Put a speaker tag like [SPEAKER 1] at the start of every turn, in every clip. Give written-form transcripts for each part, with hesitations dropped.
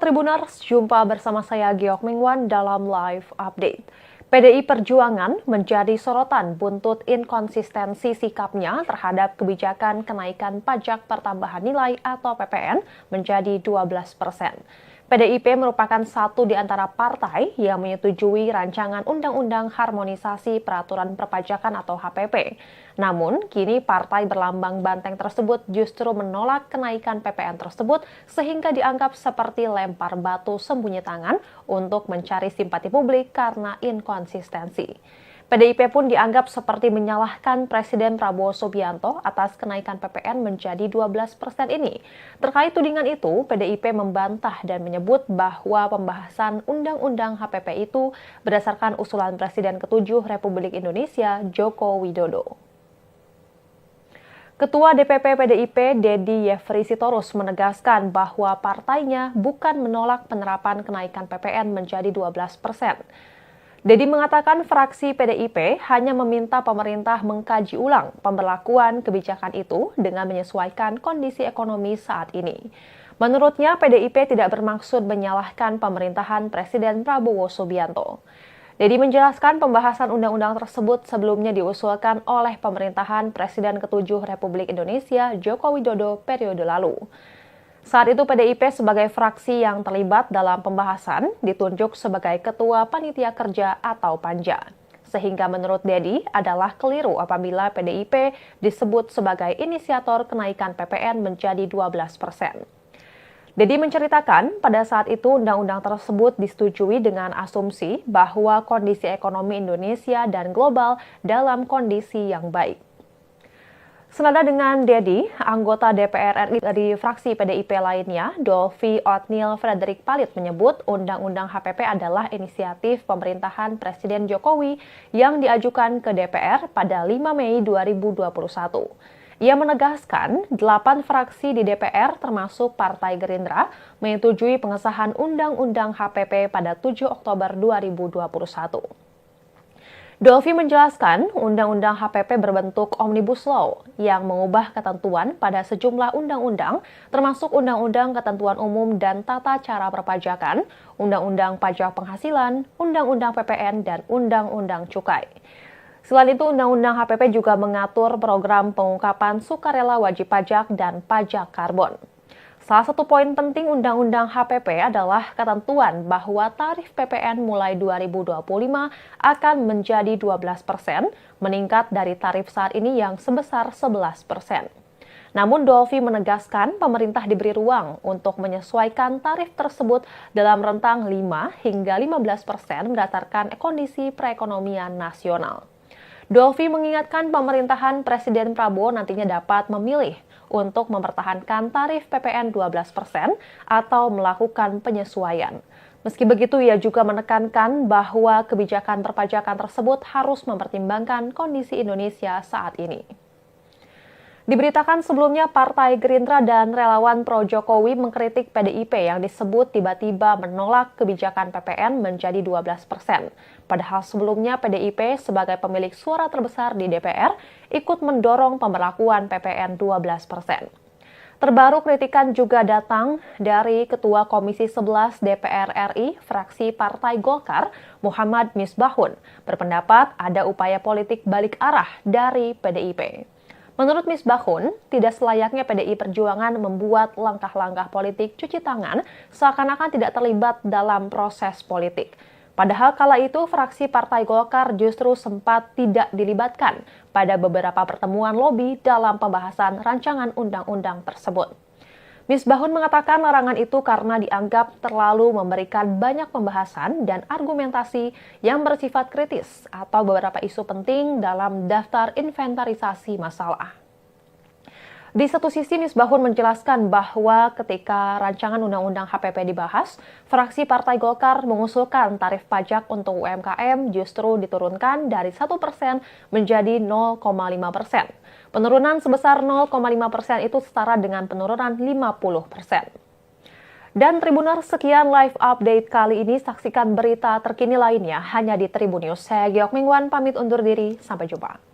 [SPEAKER 1] Tribuners, jumpa bersama saya Giok Mingwan dalam live update. PDI Perjuangan menjadi sorotan buntut inkonsistensi sikapnya terhadap kebijakan kenaikan pajak pertambahan nilai atau PPN menjadi 12%. PDIP merupakan satu di antara partai yang menyetujui rancangan Undang-Undang Harmonisasi Peraturan Perpajakan atau HPP. Namun, kini partai berlambang banteng tersebut justru menolak kenaikan PPN tersebut sehingga dianggap seperti lempar batu sembunyi tangan untuk mencari simpati publik karena inkonsistensi. PDIP pun dianggap seperti menyalahkan Presiden Prabowo Subianto atas kenaikan PPN menjadi 12% ini. Terkait tudingan itu, PDIP membantah dan menyebut bahwa pembahasan Undang-Undang HPP itu berdasarkan usulan Presiden ke-7 Republik Indonesia, Joko Widodo. Ketua DPP PDIP, Dedi Yefri Sitorus, menegaskan bahwa partainya bukan menolak penerapan kenaikan PPN menjadi 12%. Dedi mengatakan fraksi PDIP hanya meminta pemerintah mengkaji ulang pemberlakuan kebijakan itu dengan menyesuaikan kondisi ekonomi saat ini. Menurutnya, PDIP tidak bermaksud menyalahkan pemerintahan Presiden Prabowo Subianto. Dedi menjelaskan pembahasan undang-undang tersebut sebelumnya diusulkan oleh pemerintahan Presiden ke-7 Republik Indonesia Joko Widodo periode lalu. Saat itu PDIP sebagai fraksi yang terlibat dalam pembahasan ditunjuk sebagai Ketua Panitia Kerja atau Panja. Sehingga menurut Dedi adalah keliru apabila PDIP disebut sebagai inisiator kenaikan PPN menjadi 12%. Dedi menceritakan pada saat itu undang-undang tersebut disetujui dengan asumsi bahwa kondisi ekonomi Indonesia dan global dalam kondisi yang baik. Senada dengan Dedi, anggota DPR RI dari fraksi PDIP lainnya, Dolvi Othniel Frederick Palit menyebut Undang-Undang HPP adalah inisiatif pemerintahan Presiden Jokowi yang diajukan ke DPR pada 5 Mei 2021. Ia menegaskan 8 fraksi di DPR termasuk Partai Gerindra menyetujui pengesahan Undang-Undang HPP pada 7 Oktober 2021. Dolvi menjelaskan Undang-Undang HPP berbentuk Omnibus Law yang mengubah ketentuan pada sejumlah undang-undang termasuk Undang-Undang Ketentuan Umum dan Tata Cara Perpajakan, Undang-Undang Pajak Penghasilan, Undang-Undang PPN, dan Undang-Undang Cukai. Selain itu, Undang-Undang HPP juga mengatur program pengungkapan sukarela wajib pajak dan pajak karbon. Salah satu poin penting Undang-Undang HPP adalah ketentuan bahwa tarif PPN mulai 2025 akan menjadi 12%, meningkat dari tarif saat ini yang sebesar 11%. Namun Dolvi menegaskan pemerintah diberi ruang untuk menyesuaikan tarif tersebut dalam rentang 5 hingga 15% berdasarkan kondisi perekonomian nasional. Dolvi mengingatkan pemerintahan Presiden Prabowo nantinya dapat memilih untuk mempertahankan tarif PPN 12% atau melakukan penyesuaian. Meski begitu, ia juga menekankan bahwa kebijakan perpajakan tersebut harus mempertimbangkan kondisi Indonesia saat ini. Diberitakan sebelumnya Partai Gerindra dan relawan pro-Jokowi mengkritik PDIP yang disebut tiba-tiba menolak kebijakan PPN menjadi 12%. Padahal sebelumnya PDIP sebagai pemilik suara terbesar di DPR ikut mendorong pemberlakuan PPN 12%. Terbaru kritikan juga datang dari Ketua Komisi 11 DPR RI, fraksi Partai Golkar, Muhammad Misbahun, berpendapat ada upaya politik balik arah dari PDIP. Menurut Misbahun, tidak selayaknya PDI Perjuangan membuat langkah-langkah politik cuci tangan seakan-akan tidak terlibat dalam proses politik. Padahal kala itu fraksi Partai Golkar justru sempat tidak dilibatkan pada beberapa pertemuan lobi dalam pembahasan rancangan undang-undang tersebut. Misbahun mengatakan larangan itu karena dianggap terlalu memberikan banyak pembahasan dan argumentasi yang bersifat kritis atau beberapa isu penting dalam daftar inventarisasi masalah. Di satu sisi, Misbahun menjelaskan bahwa ketika rancangan Undang-Undang HPP dibahas, fraksi Partai Golkar mengusulkan tarif pajak untuk UMKM justru diturunkan dari 1% menjadi 0,5%. Penurunan sebesar 0,5% itu setara dengan penurunan 50%. Dan Tribuners, sekian live update kali ini. Saksikan berita terkini lainnya hanya di Tribun News. Saya Giok Mingwan, pamit undur diri. Sampai jumpa.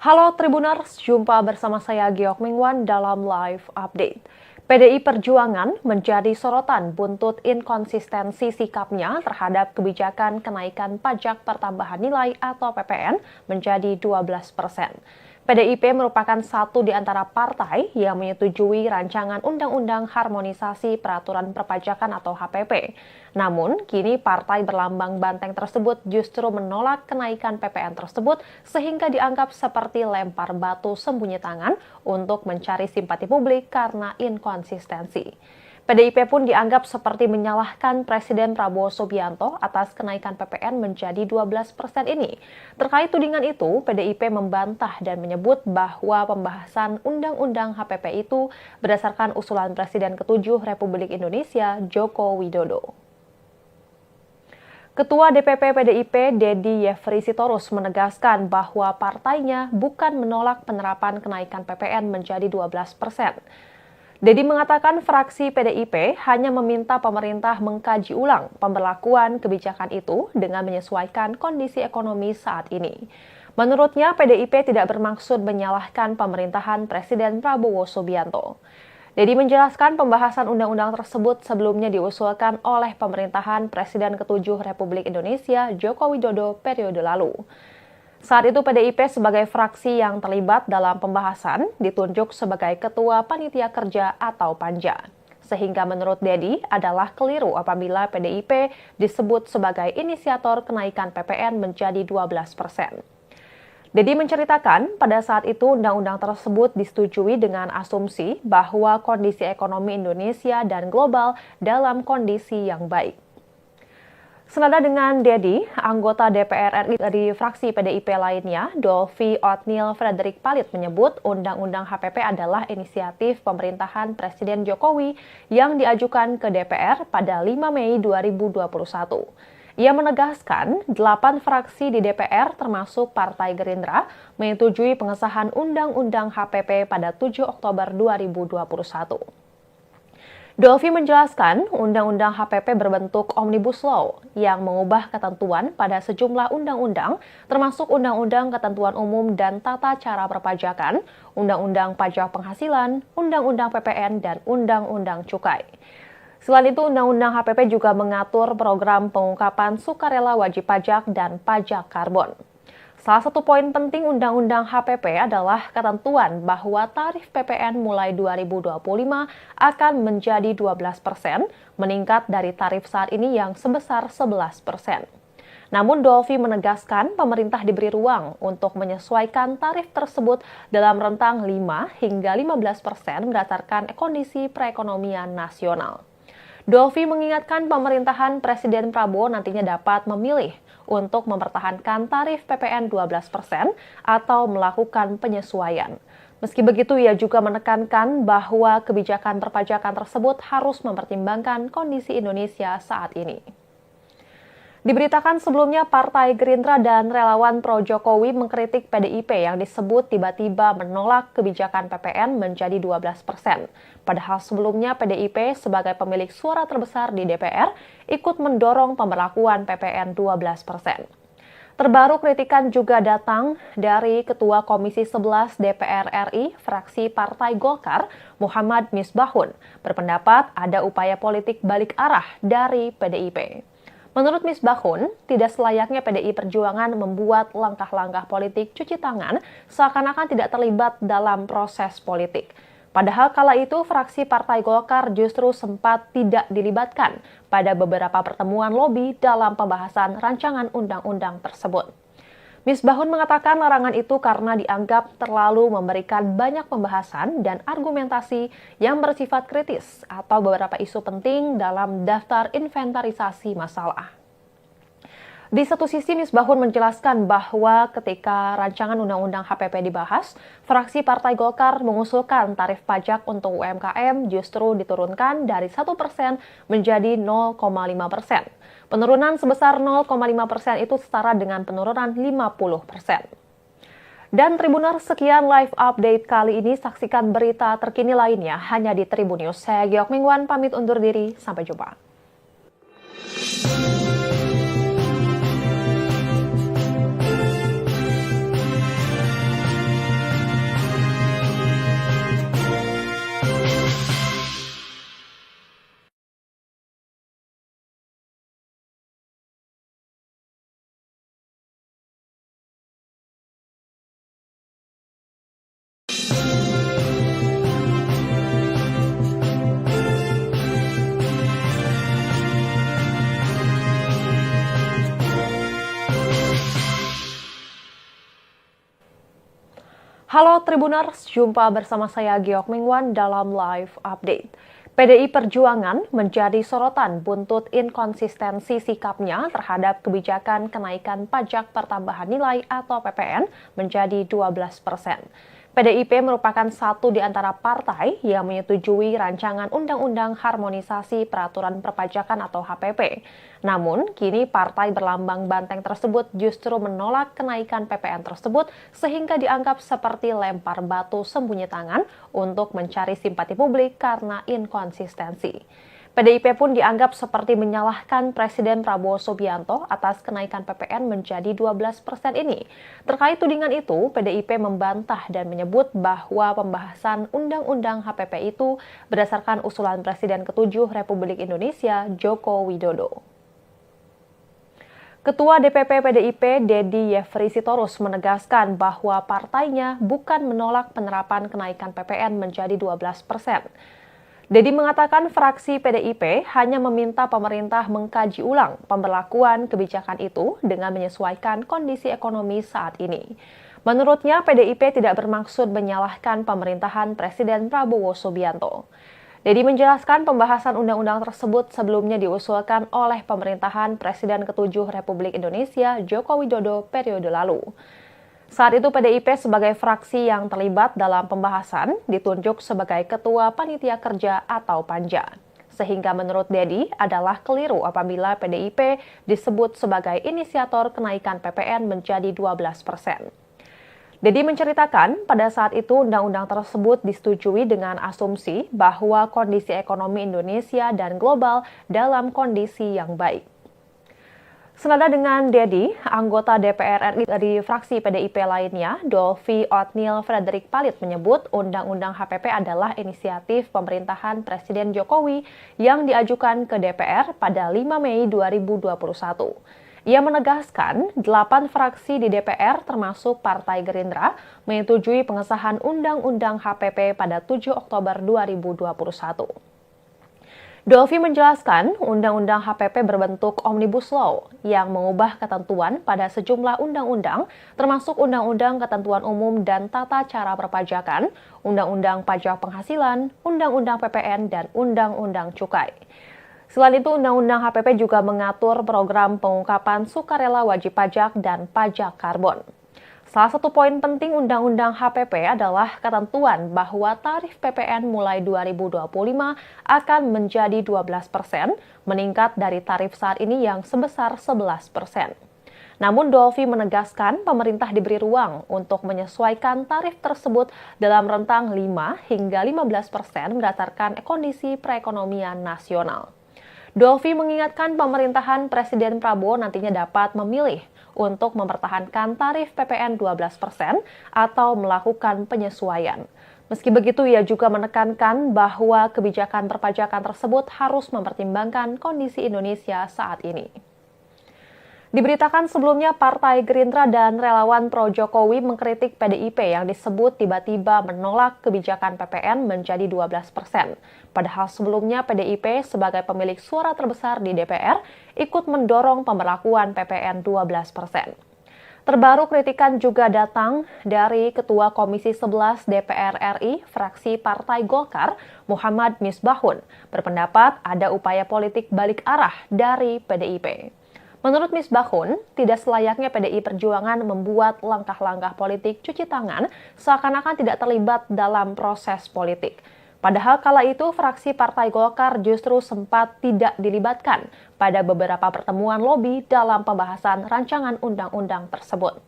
[SPEAKER 1] Halo Tribuners, jumpa bersama saya Giok Mingwan dalam live update. PDI Perjuangan menjadi sorotan buntut inkonsistensi sikapnya terhadap kebijakan kenaikan pajak pertambahan nilai atau PPN menjadi 12%. PDIP merupakan satu di antara partai yang menyetujui rancangan Undang-Undang Harmonisasi Peraturan Perpajakan atau HPP. Namun, kini partai berlambang banteng tersebut justru menolak kenaikan PPN tersebut sehingga dianggap seperti lempar batu sembunyi tangan untuk mencari simpati publik karena inkonsistensi. PDIP pun dianggap seperti menyalahkan Presiden Prabowo Subianto atas kenaikan PPN menjadi 12% ini. Terkait tudingan itu, PDIP membantah dan menyebut bahwa pembahasan Undang-Undang HPP itu berdasarkan usulan Presiden ke-7 Republik Indonesia, Joko Widodo. Ketua DPP PDIP, Dedi Yefri Sitorus, menegaskan bahwa partainya bukan menolak penerapan kenaikan PPN menjadi 12%. Dedi mengatakan fraksi PDIP hanya meminta pemerintah mengkaji ulang pemberlakuan kebijakan itu dengan menyesuaikan kondisi ekonomi saat ini. Menurutnya, PDIP tidak bermaksud menyalahkan pemerintahan Presiden Prabowo Subianto. Dedi menjelaskan pembahasan undang-undang tersebut sebelumnya diusulkan oleh pemerintahan Presiden ke-7 Republik Indonesia Joko Widodo periode lalu. Saat itu PDIP sebagai fraksi yang terlibat dalam pembahasan ditunjuk sebagai Ketua Panitia Kerja atau Panja. Sehingga menurut Dedi adalah keliru apabila PDIP disebut sebagai inisiator kenaikan PPN menjadi 12%. Dedi menceritakan pada saat itu undang-undang tersebut disetujui dengan asumsi bahwa kondisi ekonomi Indonesia dan global dalam kondisi yang baik. Senada dengan Dedi, anggota DPR RI dari fraksi PDIP lainnya, Dolvi Othniel Frederick Palit menyebut Undang-Undang HPP adalah inisiatif pemerintahan Presiden Jokowi yang diajukan ke DPR pada 5 Mei 2021. Ia menegaskan 8 fraksi di DPR termasuk Partai Gerindra menyetujui pengesahan Undang-Undang HPP pada 7 Oktober 2021. Dolvi menjelaskan Undang-Undang HPP berbentuk Omnibus Law yang mengubah ketentuan pada sejumlah undang-undang termasuk Undang-Undang Ketentuan Umum dan Tata Cara Perpajakan, Undang-Undang Pajak Penghasilan, Undang-Undang PPN, dan Undang-Undang Cukai. Selain itu, Undang-Undang HPP juga mengatur program pengungkapan sukarela wajib pajak dan pajak karbon. Salah satu poin penting Undang-Undang HPP adalah ketentuan bahwa tarif PPN mulai 2025 akan menjadi 12%, meningkat dari tarif saat ini yang sebesar 11%. Namun Dolvi menegaskan pemerintah diberi ruang untuk menyesuaikan tarif tersebut dalam rentang 5 hingga 15% berdasarkan kondisi perekonomian nasional. Dolvi mengingatkan pemerintahan Presiden Prabowo nantinya dapat memilih untuk mempertahankan tarif PPN 12% atau melakukan penyesuaian. Meski begitu, ia juga menekankan bahwa kebijakan perpajakan tersebut harus mempertimbangkan kondisi Indonesia saat ini. Diberitakan sebelumnya, Partai Gerindra dan relawan pro-Jokowi mengkritik PDIP yang disebut tiba-tiba menolak kebijakan PPN menjadi 12%. Padahal sebelumnya PDIP sebagai pemilik suara terbesar di DPR ikut mendorong pemberlakuan PPN 12%. Terbaru kritikan juga datang dari Ketua Komisi 11 DPR RI, fraksi Partai Golkar, Muhammad Misbahun, berpendapat ada upaya politik balik arah dari PDIP. Menurut Misbahun, tidak selayaknya PDI Perjuangan membuat langkah-langkah politik cuci tangan seakan-akan tidak terlibat dalam proses politik. Padahal kala itu fraksi Partai Golkar justru sempat tidak dilibatkan pada beberapa pertemuan lobi dalam pembahasan rancangan undang-undang tersebut. Misbahun mengatakan larangan itu karena dianggap terlalu memberikan banyak pembahasan dan argumentasi yang bersifat kritis atau beberapa isu penting dalam daftar inventarisasi masalah. Di satu sisi, Misbahun menjelaskan bahwa ketika rancangan Undang-Undang HPP dibahas, fraksi Partai Golkar mengusulkan tarif pajak untuk UMKM justru diturunkan dari 1% menjadi 0,5%. Penurunan sebesar 0,5% itu setara dengan penurunan 50%. Dan Tribuners, sekian live update kali ini. Saksikan berita terkini lainnya hanya di Tribun News. Saya Giok Mingwan, pamit undur diri. Sampai jumpa. Halo Tribuners, jumpa bersama saya Giok Mingwan dalam Live Update. PDI Perjuangan menjadi sorotan buntut inkonsistensi sikapnya terhadap kebijakan kenaikan pajak pertambahan nilai atau PPN menjadi 12%. PDIP merupakan satu di antara partai yang menyetujui rancangan Undang-Undang Harmonisasi Peraturan Perpajakan atau HPP. Namun, kini partai berlambang banteng tersebut justru menolak kenaikan PPN tersebut sehingga dianggap seperti lempar batu sembunyi tangan untuk mencari simpati publik karena inkonsistensi. PDIP pun dianggap seperti menyalahkan Presiden Prabowo Subianto atas kenaikan PPN menjadi 12% ini. Terkait tudingan itu, PDIP membantah dan menyebut bahwa pembahasan Undang-Undang HPP itu berdasarkan usulan Presiden ke-7 Republik Indonesia, Joko Widodo. Ketua DPP PDIP, Dedi Yefri Sitorus, menegaskan bahwa partainya bukan menolak penerapan kenaikan PPN menjadi 12%. Dedi mengatakan fraksi PDIP hanya meminta pemerintah mengkaji ulang pemberlakuan kebijakan itu dengan menyesuaikan kondisi ekonomi saat ini. Menurutnya, PDIP tidak bermaksud menyalahkan pemerintahan Presiden Prabowo Subianto. Dedi menjelaskan pembahasan undang-undang tersebut sebelumnya diusulkan oleh pemerintahan Presiden ke-7 Republik Indonesia Joko Widodo periode lalu. Saat itu PDIP sebagai fraksi yang terlibat dalam pembahasan ditunjuk sebagai Ketua Panitia Kerja atau Panja. Sehingga menurut Dedi adalah keliru apabila PDIP disebut sebagai inisiator kenaikan PPN menjadi 12%. Dedi menceritakan pada saat itu undang-undang tersebut disetujui dengan asumsi bahwa kondisi ekonomi Indonesia dan global dalam kondisi yang baik. Senada dengan Dedi, anggota DPR RI dari fraksi PDIP lainnya, Dolvi Othniel Frederick Palit menyebut Undang-Undang HPP adalah inisiatif pemerintahan Presiden Jokowi yang diajukan ke DPR pada 5 Mei 2021. Ia menegaskan 8 fraksi di DPR termasuk Partai Gerindra menyetujui pengesahan Undang-Undang HPP pada 7 Oktober 2021. Dolvi menjelaskan Undang-Undang HPP berbentuk Omnibus Law yang mengubah ketentuan pada sejumlah undang-undang termasuk Undang-Undang Ketentuan Umum dan Tata Cara Perpajakan, Undang-Undang Pajak Penghasilan, Undang-Undang PPN, dan Undang-Undang Cukai. Selain itu, Undang-Undang HPP juga mengatur program pengungkapan sukarela wajib pajak dan pajak karbon. Salah satu poin penting Undang-Undang HPP adalah ketentuan bahwa tarif PPN mulai 2025 akan menjadi 12%, meningkat dari tarif saat ini yang sebesar 11%. Namun Dolvi menegaskan pemerintah diberi ruang untuk menyesuaikan tarif tersebut dalam rentang 5 hingga 15% berdasarkan kondisi perekonomian nasional. Dolvi mengingatkan pemerintahan Presiden Prabowo nantinya dapat memilih untuk mempertahankan tarif PPN 12% atau melakukan penyesuaian. Meski begitu, ia juga menekankan bahwa kebijakan perpajakan tersebut harus mempertimbangkan kondisi Indonesia saat ini. Diberitakan sebelumnya, Partai Gerindra dan relawan pro-Jokowi mengkritik PDIP yang disebut tiba-tiba menolak kebijakan PPN menjadi 12%. Padahal sebelumnya PDIP sebagai pemilik suara terbesar di DPR ikut mendorong pemberlakuan PPN 12%. Terbaru kritikan juga datang dari Ketua Komisi 11 DPR RI, fraksi Partai Golkar, Muhammad Misbahun, berpendapat ada upaya politik balik arah dari PDIP. Menurut Misbahun, tidak selayaknya PDI Perjuangan membuat langkah-langkah politik cuci tangan seakan-akan tidak terlibat dalam proses politik. Padahal kala itu fraksi Partai Golkar justru sempat tidak dilibatkan pada beberapa pertemuan lobi dalam pembahasan rancangan undang-undang tersebut.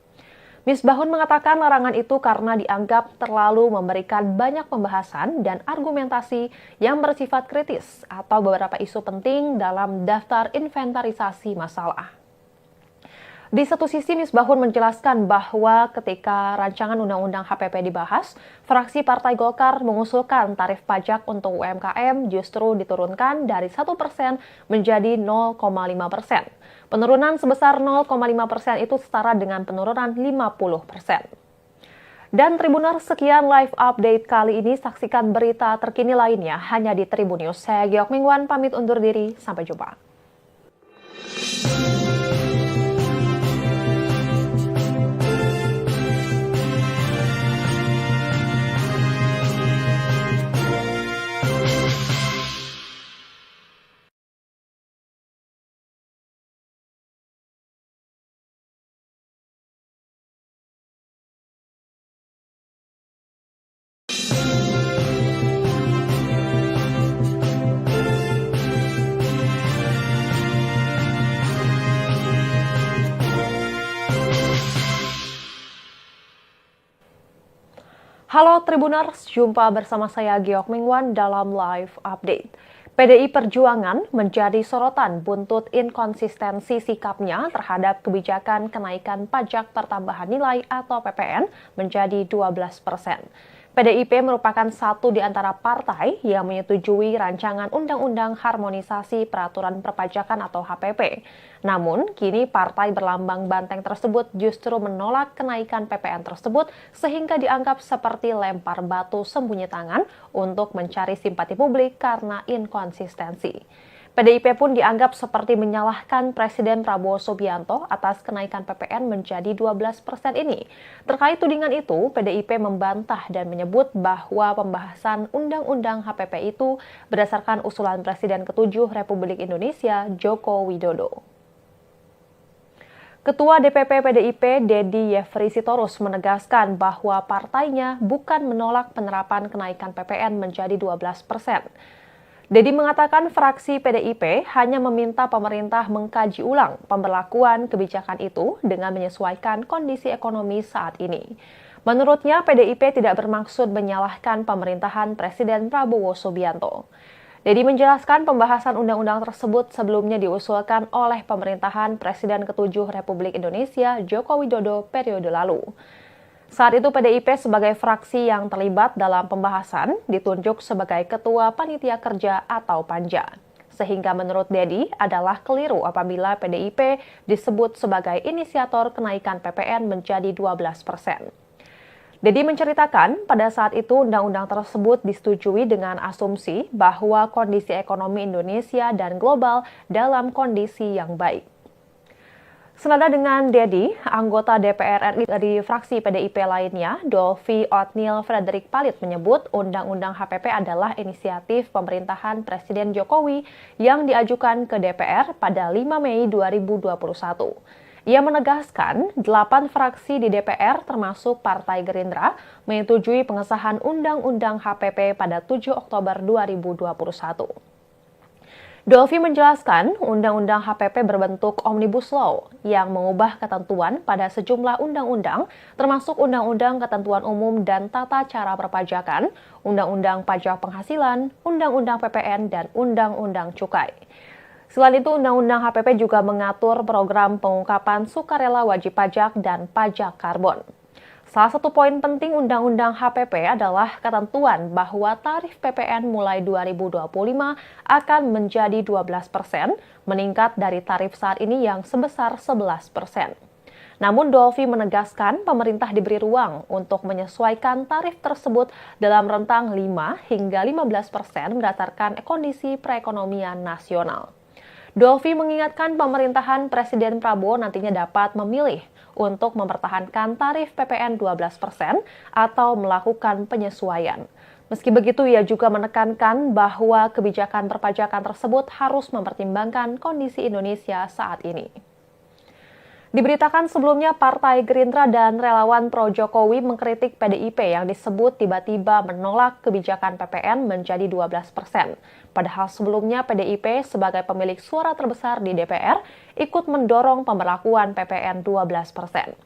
[SPEAKER 1] Misbahun mengatakan larangan itu karena dianggap terlalu memberikan banyak pembahasan dan argumentasi yang bersifat kritis atau beberapa isu penting dalam daftar inventarisasi masalah. Di satu sisi, Misbahun menjelaskan bahwa ketika rancangan Undang-Undang HPP dibahas, fraksi Partai Golkar mengusulkan tarif pajak untuk UMKM justru diturunkan dari 1% menjadi 0,5%. Penurunan sebesar 0,5% itu setara dengan penurunan 50%. Dan Tribuners, sekian live update kali ini. Saksikan berita terkini lainnya hanya di Tribun News. Saya Giok Mingwan, pamit undur diri. Sampai jumpa. Halo Tribuners, jumpa bersama saya Geok Mingwan dalam Live Update. PDI Perjuangan menjadi sorotan buntut inkonsistensi sikapnya terhadap kebijakan kenaikan pajak pertambahan nilai atau PPN menjadi 12%. PDIP merupakan satu di antara partai yang menyetujui rancangan Undang-Undang Harmonisasi Peraturan Perpajakan atau HPP. Namun, kini partai berlambang banteng tersebut justru menolak kenaikan PPN tersebut sehingga dianggap seperti lempar batu sembunyi tangan untuk mencari simpati publik karena inkonsistensi. PDIP pun dianggap seperti menyalahkan Presiden Prabowo Subianto atas kenaikan PPN menjadi 12% ini. Terkait tudingan itu, PDIP membantah dan menyebut bahwa pembahasan Undang-Undang HPP itu berdasarkan usulan Presiden ke-7 Republik Indonesia, Joko Widodo. Ketua DPP PDIP, Dedi Yefri Sitorus, menegaskan bahwa partainya bukan menolak penerapan kenaikan PPN menjadi 12%. Dedi mengatakan fraksi PDIP hanya meminta pemerintah mengkaji ulang pemberlakuan kebijakan itu dengan menyesuaikan kondisi ekonomi saat ini. Menurutnya, PDIP tidak bermaksud menyalahkan pemerintahan Presiden Prabowo Subianto. Dedi menjelaskan pembahasan undang-undang tersebut sebelumnya diusulkan oleh pemerintahan Presiden ke-7 Republik Indonesia Joko Widodo periode lalu. Saat itu PDIP sebagai fraksi yang terlibat dalam pembahasan ditunjuk sebagai Ketua Panitia Kerja atau Panja. Sehingga menurut Dedi adalah keliru apabila PDIP disebut sebagai inisiator kenaikan PPN menjadi 12%. Dedi menceritakan pada saat itu undang-undang tersebut disetujui dengan asumsi bahwa kondisi ekonomi Indonesia dan global dalam kondisi yang baik. Senada dengan Dedi, anggota DPR RI dari fraksi PDIP lainnya, Dolvi Othniel Frederick Palit menyebut Undang-Undang HPP adalah inisiatif pemerintahan Presiden Jokowi yang diajukan ke DPR pada 5 Mei 2021. Ia menegaskan 8 fraksi di DPR termasuk Partai Gerindra menyetujui pengesahan Undang-Undang HPP pada 7 Oktober 2021. Dolvi menjelaskan Undang-Undang HPP berbentuk Omnibus Law yang mengubah ketentuan pada sejumlah undang-undang termasuk Undang-Undang Ketentuan Umum dan Tata Cara Perpajakan, Undang-Undang Pajak Penghasilan, Undang-Undang PPN, dan Undang-Undang Cukai. Selain itu, Undang-Undang HPP juga mengatur program pengungkapan sukarela wajib pajak dan pajak karbon. Salah satu poin penting Undang-Undang HPP adalah ketentuan bahwa tarif PPN mulai 2025 akan menjadi 12%, meningkat dari tarif saat ini yang sebesar 11%. Namun Dolvi menegaskan pemerintah diberi ruang untuk menyesuaikan tarif tersebut dalam rentang 5 hingga 15% berdasarkan kondisi perekonomian nasional. Dolvi mengingatkan pemerintahan Presiden Prabowo nantinya dapat memilih untuk mempertahankan tarif PPN 12% atau melakukan penyesuaian. Meski begitu, ia juga menekankan bahwa kebijakan perpajakan tersebut harus mempertimbangkan kondisi Indonesia saat ini. Diberitakan sebelumnya, Partai Gerindra dan relawan pro-Jokowi mengkritik PDIP yang disebut tiba-tiba menolak kebijakan PPN menjadi 12%. Padahal sebelumnya PDIP sebagai pemilik suara terbesar di DPR ikut mendorong pemberlakuan PPN 12%.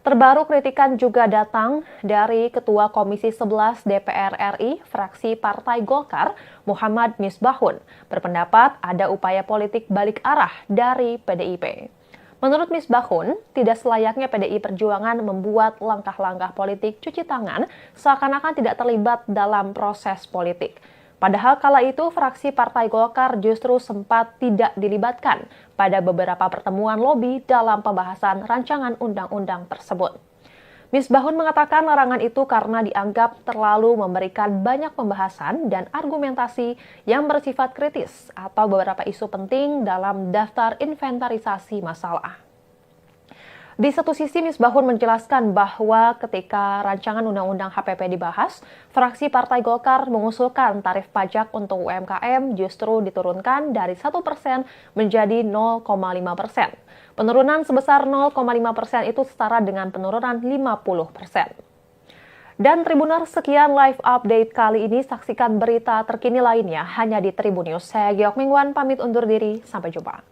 [SPEAKER 1] Terbaru kritikan juga datang dari Ketua Komisi 11 DPR RI, fraksi Partai Golkar, Muhammad Misbahun, berpendapat ada upaya politik balik arah dari PDIP. Menurut Misbahun, tidak selayaknya PDI Perjuangan membuat langkah-langkah politik cuci tangan seakan-akan tidak terlibat dalam proses politik. Padahal kala itu fraksi Partai Golkar justru sempat tidak dilibatkan pada beberapa pertemuan lobi dalam pembahasan rancangan undang-undang tersebut. Misbahun mengatakan larangan itu karena dianggap terlalu memberikan banyak pembahasan dan argumentasi yang bersifat kritis atau beberapa isu penting dalam daftar inventarisasi masalah. Di satu sisi, Misbahun menjelaskan bahwa ketika rancangan Undang-Undang HPP dibahas, fraksi Partai Golkar mengusulkan tarif pajak untuk UMKM justru diturunkan dari 1% menjadi 0,5%. Penurunan sebesar 0,5% itu setara dengan penurunan 50%. Dan Tribuners, sekian live update kali ini. Saksikan berita terkini lainnya hanya di Tribun News. Saya Giok Mingwan, pamit undur diri. Sampai jumpa.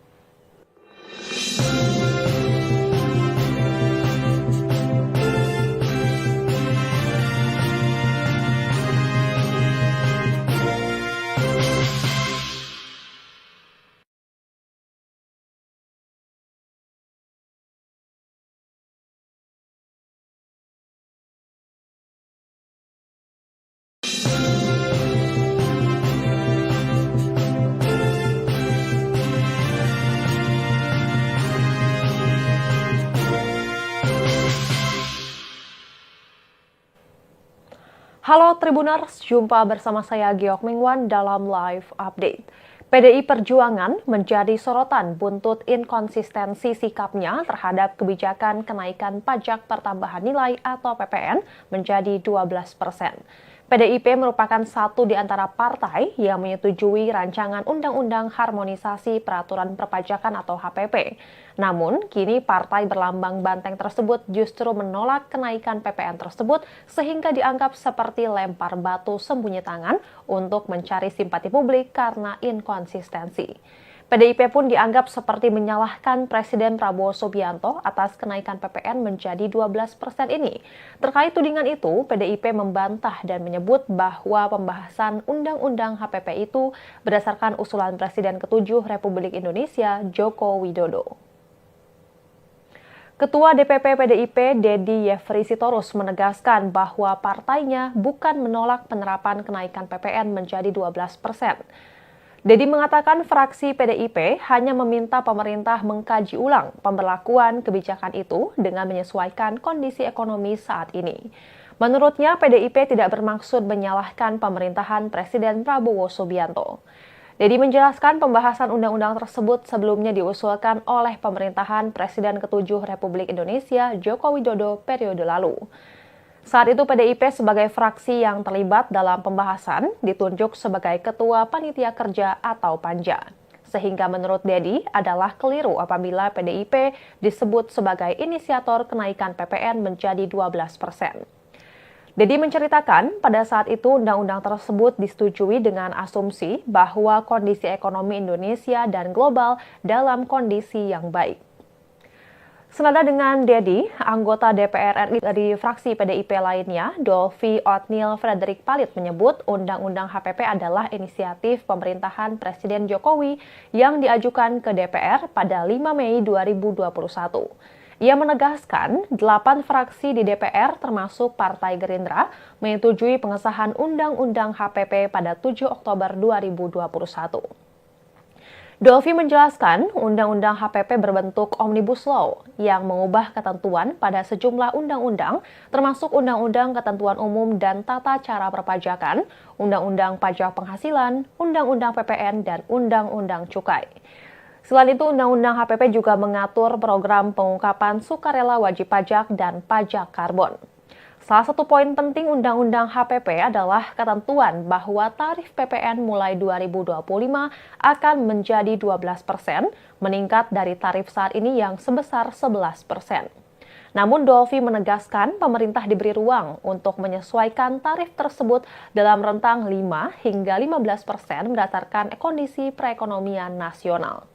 [SPEAKER 1] Halo Tribuners, jumpa bersama saya Giok Mingwan dalam live update. PDI Perjuangan menjadi sorotan buntut inkonsistensi sikapnya terhadap kebijakan kenaikan pajak pertambahan nilai atau PPN menjadi 12%. PDIP merupakan satu di antara partai yang menyetujui rancangan Undang-Undang Harmonisasi Peraturan Perpajakan atau HPP. Namun, kini partai berlambang banteng tersebut justru menolak kenaikan PPN tersebut sehingga dianggap seperti lempar batu sembunyi tangan untuk mencari simpati publik karena inkonsistensi. PDIP pun dianggap seperti menyalahkan Presiden Prabowo Subianto atas kenaikan PPN menjadi 12% ini. Terkait tudingan itu, PDIP membantah dan menyebut bahwa pembahasan Undang-Undang HPP itu berdasarkan usulan Presiden ke-7 Republik Indonesia, Joko Widodo. Ketua DPP PDIP, Dedi Yefri Sitorus, menegaskan bahwa partainya bukan menolak penerapan kenaikan PPN menjadi 12%. Dedi mengatakan fraksi PDIP hanya meminta pemerintah mengkaji ulang pemberlakuan kebijakan itu dengan menyesuaikan kondisi ekonomi saat ini. Menurutnya, PDIP tidak bermaksud menyalahkan pemerintahan Presiden Prabowo Subianto. Dedi menjelaskan pembahasan undang-undang tersebut sebelumnya diusulkan oleh pemerintahan Presiden ke-7 Republik Indonesia Joko Widodo periode lalu. Saat itu PDIP sebagai fraksi yang terlibat dalam pembahasan ditunjuk sebagai Ketua Panitia Kerja atau Panja. Sehingga menurut Dedi adalah keliru apabila PDIP disebut sebagai inisiator kenaikan PPN menjadi 12%. Dedi menceritakan pada saat itu undang-undang tersebut disetujui dengan asumsi bahwa kondisi ekonomi Indonesia dan global dalam kondisi yang baik. Senada dengan Dedi, anggota DPR RI dari fraksi PDIP lainnya, Dolvi Othniel Frederick Palit menyebut Undang-Undang HPP adalah inisiatif pemerintahan Presiden Jokowi yang diajukan ke DPR pada 5 Mei 2021. Ia menegaskan 8 fraksi di DPR termasuk Partai Gerindra menyetujui pengesahan Undang-Undang HPP pada 7 Oktober 2021. Dolvi menjelaskan Undang-Undang HPP berbentuk Omnibus Law yang mengubah ketentuan pada sejumlah undang-undang termasuk Undang-Undang Ketentuan Umum dan Tata Cara Perpajakan, Undang-Undang Pajak Penghasilan, Undang-Undang PPN, dan Undang-Undang Cukai. Selain itu, Undang-Undang HPP juga mengatur program pengungkapan sukarela wajib pajak dan pajak karbon. Salah satu poin penting Undang-Undang HPP adalah ketentuan bahwa tarif PPN mulai 2025 akan menjadi 12%, meningkat dari tarif saat ini yang sebesar 11%. Namun Dolvi menegaskan pemerintah diberi ruang untuk menyesuaikan tarif tersebut dalam rentang 5 hingga 15% berdasarkan kondisi perekonomian nasional.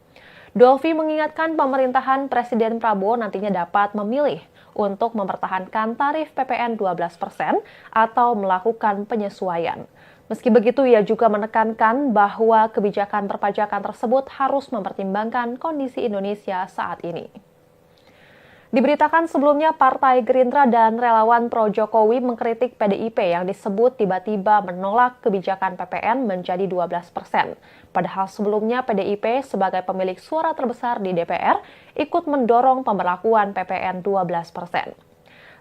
[SPEAKER 1] Dolvi mengingatkan pemerintahan Presiden Prabowo nantinya dapat memilih untuk mempertahankan tarif PPN 12% atau melakukan penyesuaian. Meski begitu, ia juga menekankan bahwa kebijakan perpajakan tersebut harus mempertimbangkan kondisi Indonesia saat ini. Diberitakan sebelumnya, Partai Gerindra dan relawan pro-Jokowi mengkritik PDIP yang disebut tiba-tiba menolak kebijakan PPN menjadi 12%. Padahal sebelumnya PDIP sebagai pemilik suara terbesar di DPR ikut mendorong pemberlakuan PPN 12%.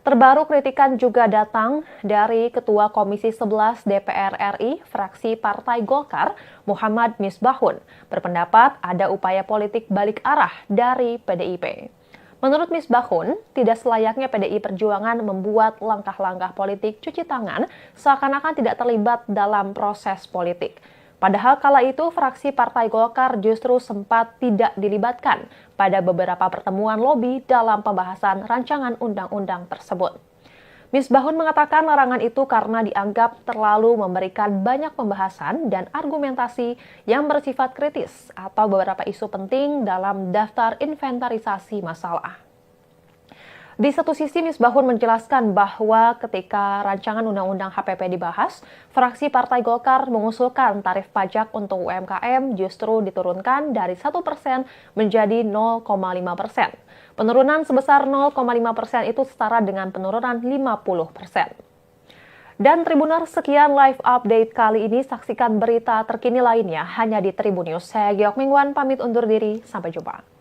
[SPEAKER 1] Terbaru kritikan juga datang dari Ketua Komisi 11 DPR RI, fraksi Partai Golkar, Muhammad Misbahun, berpendapat ada upaya politik balik arah dari PDIP. Menurut Misbahun, tidak selayaknya PDI Perjuangan membuat langkah-langkah politik cuci tangan seakan-akan tidak terlibat dalam proses politik. Padahal kala itu fraksi Partai Golkar justru sempat tidak dilibatkan pada beberapa pertemuan lobi dalam pembahasan rancangan undang-undang tersebut. Misbahun mengatakan larangan itu karena dianggap terlalu memberikan banyak pembahasan dan argumentasi yang bersifat kritis atau beberapa isu penting dalam daftar inventarisasi masalah. Di satu sisi, Misbahun menjelaskan bahwa ketika rancangan Undang-Undang HPP dibahas, fraksi Partai Golkar mengusulkan tarif pajak untuk UMKM justru diturunkan dari 1% menjadi 0,5%. Penurunan sebesar 0,5% itu setara dengan penurunan 50%. Dan Tribuners, sekian live update kali ini. Saksikan berita terkini lainnya hanya di Tribun News. Saya Giok Mingwan, pamit undur diri. Sampai jumpa.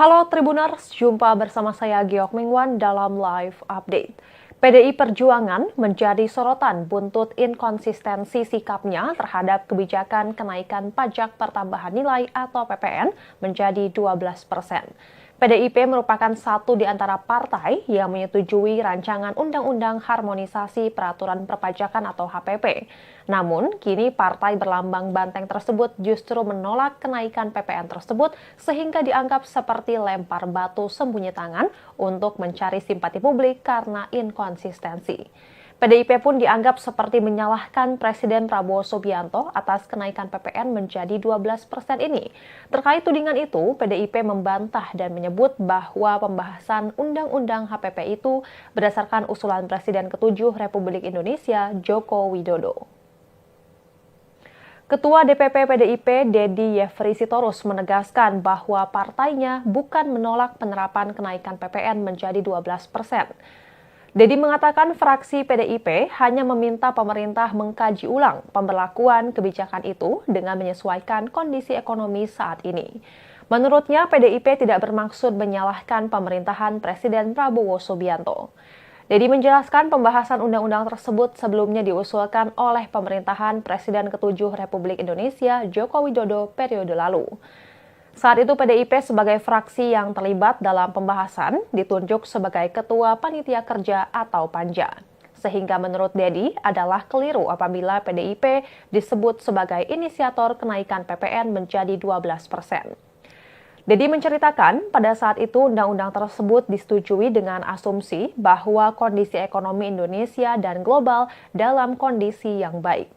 [SPEAKER 1] Halo Tribuners, jumpa bersama saya Giok Mingwan dalam live update. PDI Perjuangan menjadi sorotan buntut inkonsistensi sikapnya terhadap kebijakan kenaikan pajak pertambahan nilai atau PPN menjadi 12%. PDIP merupakan satu di antara partai yang menyetujui rancangan Undang-Undang Harmonisasi Peraturan Perpajakan atau HPP. Namun, kini partai berlambang banteng tersebut justru menolak kenaikan PPN tersebut sehingga dianggap seperti lempar batu sembunyi tangan untuk mencari simpati publik karena inkonsistensi. PDIP pun dianggap seperti menyalahkan Presiden Prabowo Subianto atas kenaikan PPN menjadi 12% ini. Terkait tudingan itu, PDIP membantah dan menyebut bahwa pembahasan Undang-Undang HPP itu berdasarkan usulan Presiden ke-7 Republik Indonesia, Joko Widodo. Ketua DPP PDIP, Dedi Yefri Sitorus, menegaskan bahwa partainya bukan menolak penerapan kenaikan PPN menjadi 12%. Dedi mengatakan fraksi PDIP hanya meminta pemerintah mengkaji ulang pemberlakuan kebijakan itu dengan menyesuaikan kondisi ekonomi saat ini. Menurutnya, PDIP tidak bermaksud menyalahkan pemerintahan Presiden Prabowo Subianto. Dedi menjelaskan pembahasan undang-undang tersebut sebelumnya diusulkan oleh pemerintahan Presiden ke-7 Republik Indonesia Joko Widodo periode lalu. Saat itu PDIP sebagai fraksi yang terlibat dalam pembahasan ditunjuk sebagai Ketua Panitia Kerja atau Panja. Sehingga menurut Dedi adalah keliru apabila PDIP disebut sebagai inisiator kenaikan PPN menjadi 12%. Dedi menceritakan pada saat itu undang-undang tersebut disetujui dengan asumsi bahwa kondisi ekonomi Indonesia dan global dalam kondisi yang baik.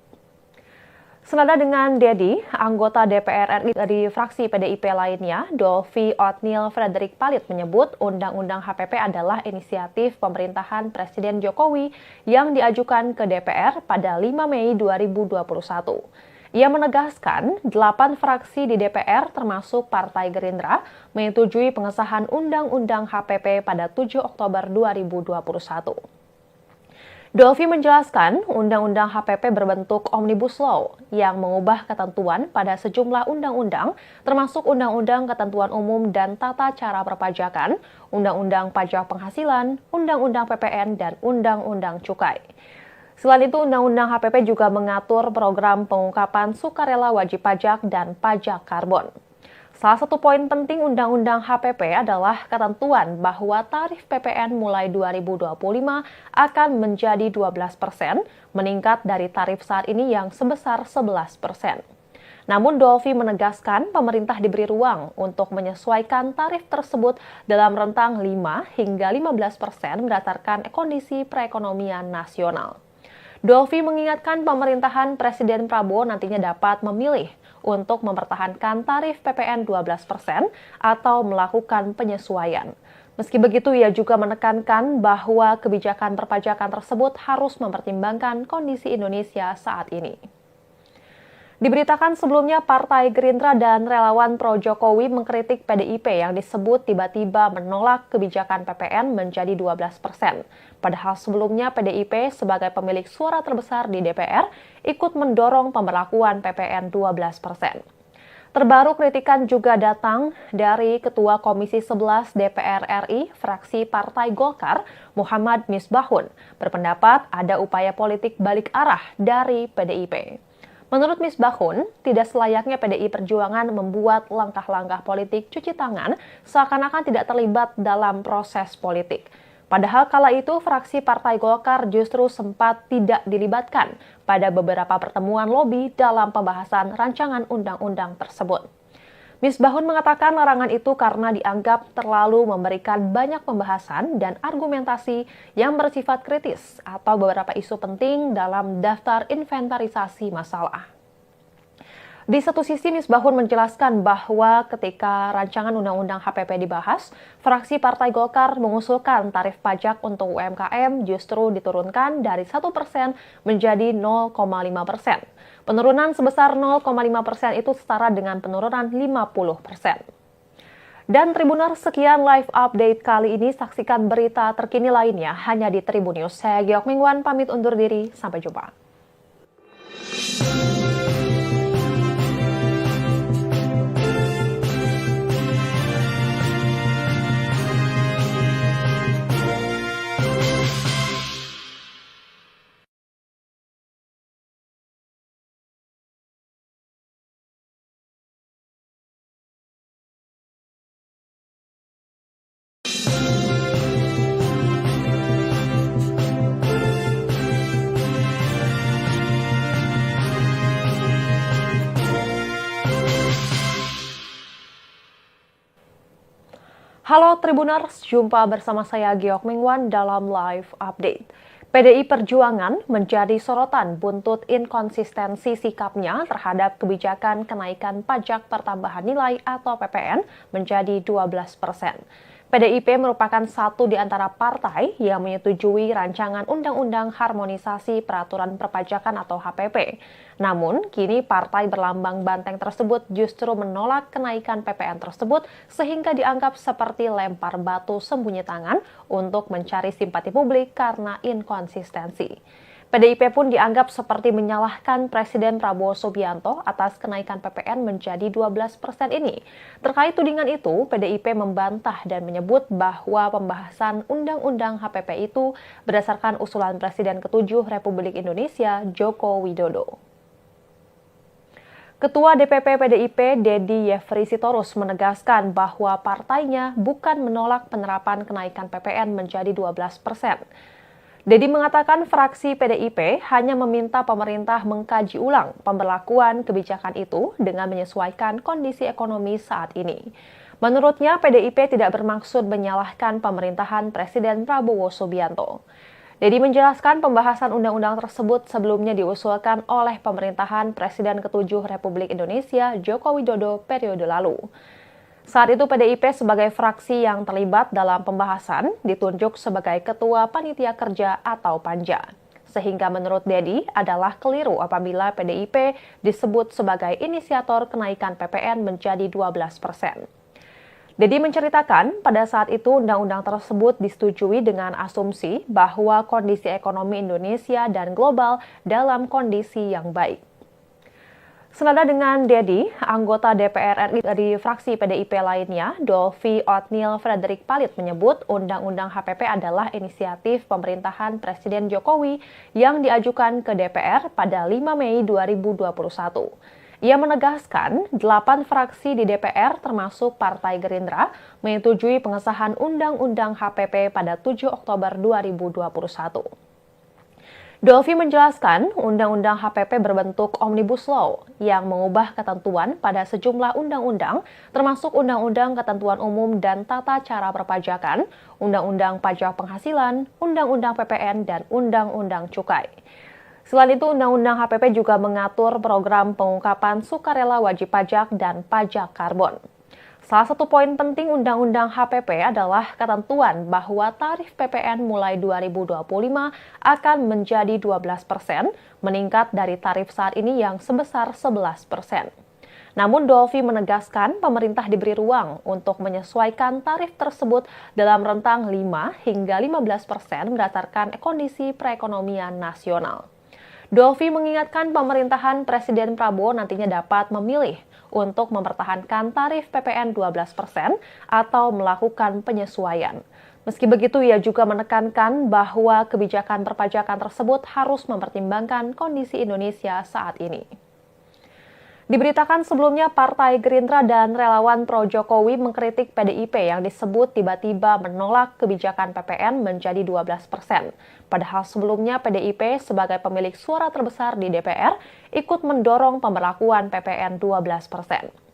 [SPEAKER 1] Senada dengan Dedi, anggota DPR RI dari fraksi PDIP lainnya, Dolvi Othniel Frederick Palit menyebut Undang-Undang HPP adalah inisiatif pemerintahan Presiden Jokowi yang diajukan ke DPR pada 5 Mei 2021. Ia menegaskan 8 fraksi di DPR termasuk Partai Gerindra menyetujui pengesahan Undang-Undang HPP pada 7 Oktober 2021. Dolvi menjelaskan Undang-Undang HPP berbentuk Omnibus Law yang mengubah ketentuan pada sejumlah undang-undang termasuk Undang-Undang Ketentuan Umum dan Tata Cara Perpajakan, Undang-Undang Pajak Penghasilan, Undang-Undang PPN, dan Undang-Undang Cukai. Selain itu, Undang-Undang HPP juga mengatur program pengungkapan sukarela wajib pajak dan pajak karbon. Salah satu poin penting Undang-Undang HPP adalah ketentuan bahwa tarif PPN mulai 2025 akan menjadi 12%, meningkat dari tarif saat ini yang sebesar 11%. Namun Dolvi menegaskan pemerintah diberi ruang untuk menyesuaikan tarif tersebut dalam rentang 5 hingga 15% berdasarkan kondisi perekonomian nasional. Dolvi mengingatkan pemerintahan Presiden Prabowo nantinya dapat memilih untuk mempertahankan tarif PPN 12% atau melakukan penyesuaian. Meski begitu, ia juga menekankan bahwa kebijakan perpajakan tersebut harus mempertimbangkan kondisi Indonesia saat ini. Diberitakan sebelumnya, Partai Gerindra dan relawan pro-Jokowi mengkritik PDIP yang disebut tiba-tiba menolak kebijakan PPN menjadi 12%. Padahal sebelumnya PDIP sebagai pemilik suara terbesar di DPR ikut mendorong pemberlakuan PPN 12%. Terbaru kritikan juga datang dari Ketua Komisi 11 DPR RI, fraksi Partai Golkar, Muhammad Misbahun, berpendapat ada upaya politik balik arah dari PDIP. Menurut Misbahun, tidak selayaknya PDI Perjuangan membuat langkah-langkah politik cuci tangan seakan-akan tidak terlibat dalam proses politik. Padahal kala itu fraksi Partai Golkar justru sempat tidak dilibatkan pada beberapa pertemuan lobi dalam pembahasan rancangan undang-undang tersebut. Misbahun mengatakan larangan itu karena dianggap terlalu memberikan banyak pembahasan dan argumentasi yang bersifat kritis atau beberapa isu penting dalam daftar inventarisasi masalah. Di satu sisi, Misbahun menjelaskan bahwa ketika rancangan undang-undang HPP dibahas, fraksi Partai Golkar mengusulkan tarif pajak untuk UMKM justru diturunkan dari 1% menjadi 0,5%. Penurunan sebesar 0,5% itu setara dengan penurunan 50%. Dan Tribuners, sekian live update kali ini. Saksikan berita terkini lainnya hanya di Tribun News. Saya Giok Mingwan, pamit undur diri. Sampai jumpa. Halo Tribuners, jumpa bersama saya Giok Mingwan dalam live update. PDI Perjuangan menjadi sorotan buntut inkonsistensi sikapnya terhadap kebijakan kenaikan pajak pertambahan nilai atau PPN menjadi 12%. PDIP merupakan satu di antara partai yang menyetujui rancangan Undang-Undang Harmonisasi Peraturan Perpajakan atau HPP. Namun, kini partai berlambang banteng tersebut justru menolak kenaikan PPN tersebut sehingga dianggap seperti lempar batu sembunyi tangan untuk mencari simpati publik karena inkonsistensi. PDIP pun dianggap seperti menyalahkan Presiden Prabowo Subianto atas kenaikan PPN menjadi 12% ini. Terkait tudingan itu, PDIP membantah dan menyebut bahwa pembahasan Undang-Undang HPP itu berdasarkan usulan Presiden ke-7 Republik Indonesia, Joko Widodo. Ketua DPP PDIP, Dedi Yefri Sitorus, menegaskan bahwa partainya bukan menolak penerapan kenaikan PPN menjadi 12%. Dedi mengatakan fraksi PDIP hanya meminta pemerintah mengkaji ulang pemberlakuan kebijakan itu dengan menyesuaikan kondisi ekonomi saat ini. Menurutnya, PDIP tidak bermaksud menyalahkan pemerintahan Presiden Prabowo Subianto. Dedi menjelaskan pembahasan undang-undang tersebut sebelumnya diusulkan oleh pemerintahan Presiden ke-7 Republik Indonesia Joko Widodo periode lalu. Saat itu PDIP sebagai fraksi yang terlibat dalam pembahasan ditunjuk sebagai Ketua Panitia Kerja atau Panja. Sehingga menurut Dedi adalah keliru apabila PDIP disebut sebagai inisiator kenaikan PPN menjadi 12%. Dedi menceritakan pada saat itu undang-undang tersebut disetujui dengan asumsi bahwa kondisi ekonomi Indonesia dan global dalam kondisi yang baik. Senada dengan Dedi, anggota DPR RI dari fraksi PDIP lainnya, Dolvi Othniel Frederick Palit menyebut Undang-Undang HPP adalah inisiatif pemerintahan Presiden Jokowi yang diajukan ke DPR pada 5 Mei 2021. Ia menegaskan 8 fraksi di DPR termasuk Partai Gerindra menyetujui pengesahan Undang-Undang HPP pada 7 Oktober 2021. Dolvi menjelaskan Undang-Undang HPP berbentuk Omnibus Law yang mengubah ketentuan pada sejumlah undang-undang termasuk Undang-Undang Ketentuan Umum dan Tata Cara Perpajakan, Undang-Undang Pajak Penghasilan, Undang-Undang PPN, dan Undang-Undang Cukai. Selain itu, Undang-Undang HPP juga mengatur program pengungkapan sukarela wajib pajak dan pajak karbon. Salah satu poin penting Undang-Undang HPP adalah ketentuan bahwa tarif PPN mulai 2025 akan menjadi 12%, meningkat dari tarif saat ini yang sebesar 11%. Namun Dolvi menegaskan pemerintah diberi ruang untuk menyesuaikan tarif tersebut dalam rentang 5 hingga 15% berdasarkan kondisi perekonomian nasional. Dolvi mengingatkan pemerintahan Presiden Prabowo nantinya dapat memilih untuk mempertahankan tarif PPN 12% atau melakukan penyesuaian. Meski begitu, ia juga menekankan bahwa kebijakan perpajakan tersebut harus mempertimbangkan kondisi Indonesia saat ini. Diberitakan sebelumnya, Partai Gerindra dan relawan pro Jokowi mengkritik PDIP yang disebut tiba-tiba menolak kebijakan PPN menjadi 12%. Padahal sebelumnya PDIP sebagai pemilik suara terbesar di DPR ikut mendorong pemberlakuan PPN 12%.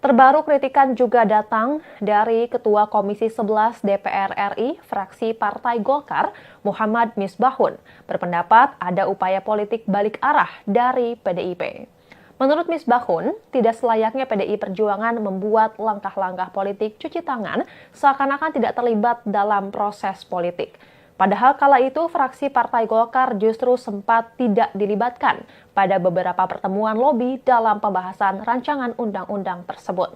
[SPEAKER 1] Terbaru kritikan juga datang dari Ketua Komisi 11 DPR RI, fraksi Partai Golkar, Muhammad Misbahun, berpendapat ada upaya politik balik arah dari PDIP. Menurut Misbahun, tidak selayaknya PDI Perjuangan membuat langkah-langkah politik cuci tangan seakan-akan tidak terlibat dalam proses politik. Padahal kala itu fraksi Partai Golkar justru sempat tidak dilibatkan pada beberapa pertemuan lobi dalam pembahasan rancangan undang-undang tersebut.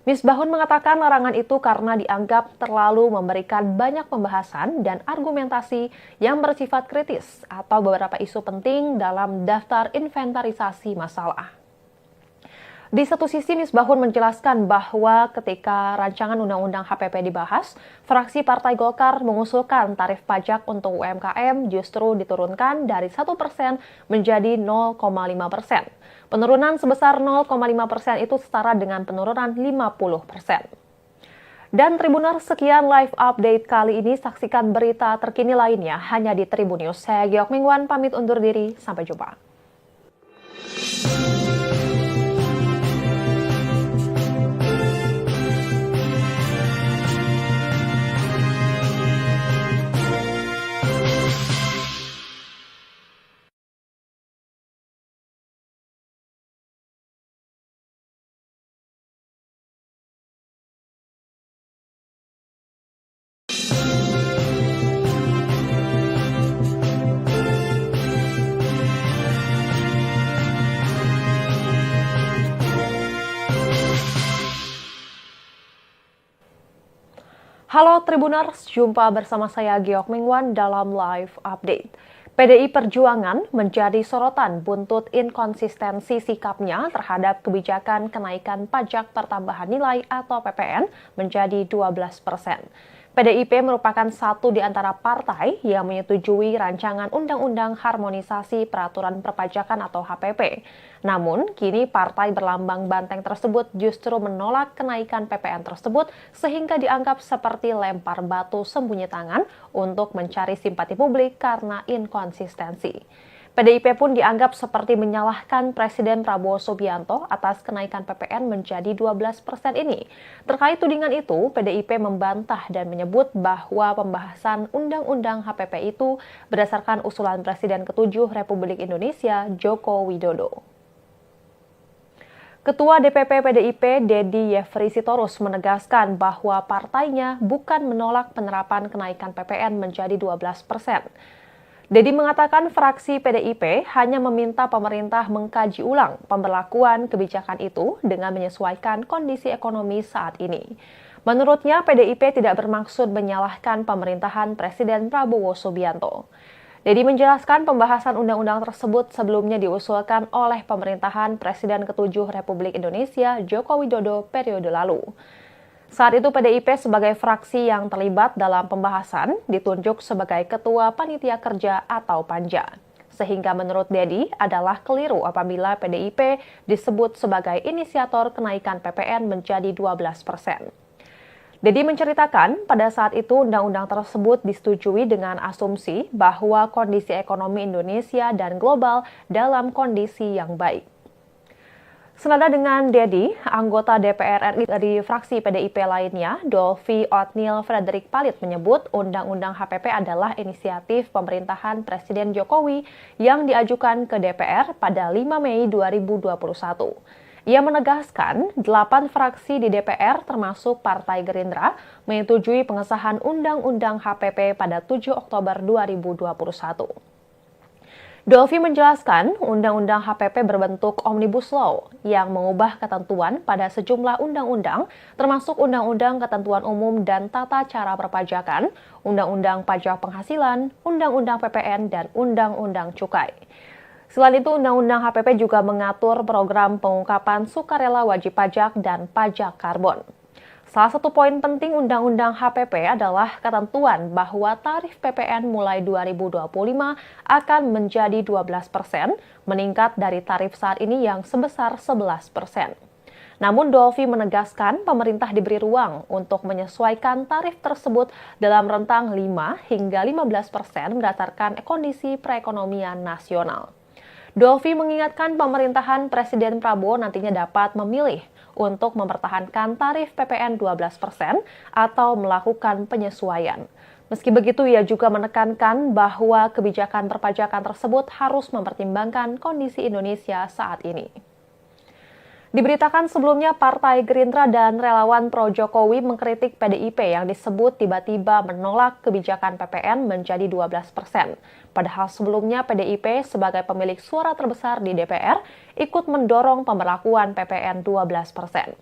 [SPEAKER 1] Misbahun mengatakan larangan itu karena dianggap terlalu memberikan banyak pembahasan dan argumentasi yang bersifat kritis atau beberapa isu penting dalam daftar inventarisasi masalah. Di satu sisi, Misbahun menjelaskan bahwa ketika rancangan undang-undang HPP dibahas, fraksi Partai Golkar mengusulkan tarif pajak untuk UMKM justru diturunkan dari 1% menjadi 0,5%. Penurunan sebesar 0,5% itu setara dengan penurunan 50%. Dan Tribuners, sekian live update kali ini. Saksikan berita terkini lainnya hanya di Tribun News. Saya Giok Mingwan, pamit undur diri. Sampai jumpa. Halo Tribuners, jumpa bersama saya Giok Mingwan dalam live update. PDI Perjuangan menjadi sorotan buntut inkonsistensi sikapnya terhadap kebijakan kenaikan pajak pertambahan nilai atau PPN menjadi 12%. PDIP merupakan satu di antara partai yang menyetujui rancangan Undang-Undang Harmonisasi Peraturan Perpajakan atau HPP. Namun, kini partai berlambang banteng tersebut justru menolak kenaikan PPN tersebut sehingga dianggap seperti lempar batu sembunyi tangan untuk mencari simpati publik karena inkonsistensi. PDIP pun dianggap seperti menyalahkan Presiden Prabowo Subianto atas kenaikan PPN menjadi 12% ini. Terkait tudingan itu, PDIP membantah dan menyebut bahwa pembahasan Undang-Undang HPP itu berdasarkan usulan Presiden ke-7 Republik Indonesia, Joko Widodo. Ketua DPP PDIP, Dedi Yefri Sitorus, menegaskan bahwa partainya bukan menolak penerapan kenaikan PPN menjadi 12%. Dedi mengatakan fraksi PDIP hanya meminta pemerintah mengkaji ulang pemberlakuan kebijakan itu dengan menyesuaikan kondisi ekonomi saat ini. Menurutnya, PDIP tidak bermaksud menyalahkan pemerintahan Presiden Prabowo Subianto. Dedi menjelaskan pembahasan undang-undang tersebut sebelumnya diusulkan oleh pemerintahan Presiden ke-7 Republik Indonesia Joko Widodo periode lalu. Saat itu PDIP sebagai fraksi yang terlibat dalam pembahasan ditunjuk sebagai Ketua Panitia Kerja atau Panja. Sehingga menurut Dedi adalah keliru apabila PDIP disebut sebagai inisiator kenaikan PPN menjadi 12%. Dedi menceritakan pada saat itu undang-undang tersebut disetujui dengan asumsi bahwa kondisi ekonomi Indonesia dan global dalam kondisi yang baik. Senada dengan Dedi, anggota DPR RI dari fraksi PDIP lainnya, Dolvi Otniel Frederick Palit menyebut Undang-Undang HPP adalah inisiatif pemerintahan Presiden Jokowi yang diajukan ke DPR pada 5 Mei 2021. Ia menegaskan 8 fraksi di DPR termasuk Partai Gerindra menyetujui pengesahan Undang-Undang HPP pada 7 Oktober 2021. Dolvi menjelaskan Undang-Undang HPP berbentuk Omnibus Law yang mengubah ketentuan pada sejumlah undang-undang termasuk Undang-Undang Ketentuan Umum dan Tata Cara Perpajakan, Undang-Undang Pajak Penghasilan, Undang-Undang PPN, dan Undang-Undang Cukai. Selain itu, Undang-Undang HPP juga mengatur program pengungkapan sukarela wajib pajak dan pajak karbon. Salah satu poin penting Undang-Undang HPP adalah ketentuan bahwa tarif PPN mulai 2025 akan menjadi 12%, meningkat dari tarif saat ini yang sebesar 11%. Namun Dolfi menegaskan pemerintah diberi ruang untuk menyesuaikan tarif tersebut dalam rentang 5 hingga 15% berdasarkan kondisi perekonomian nasional. Dolfi mengingatkan pemerintahan Presiden Prabowo nantinya dapat memilih untuk mempertahankan tarif PPN 12% atau melakukan penyesuaian. Meski begitu, ia juga menekankan bahwa kebijakan perpajakan tersebut harus mempertimbangkan kondisi Indonesia saat ini. Diberitakan sebelumnya, Partai Gerindra dan relawan pro-Jokowi mengkritik PDIP yang disebut tiba-tiba menolak kebijakan PPN menjadi 12%. Padahal sebelumnya PDIP sebagai pemilik suara terbesar di DPR ikut mendorong pemberlakuan PPN 12%.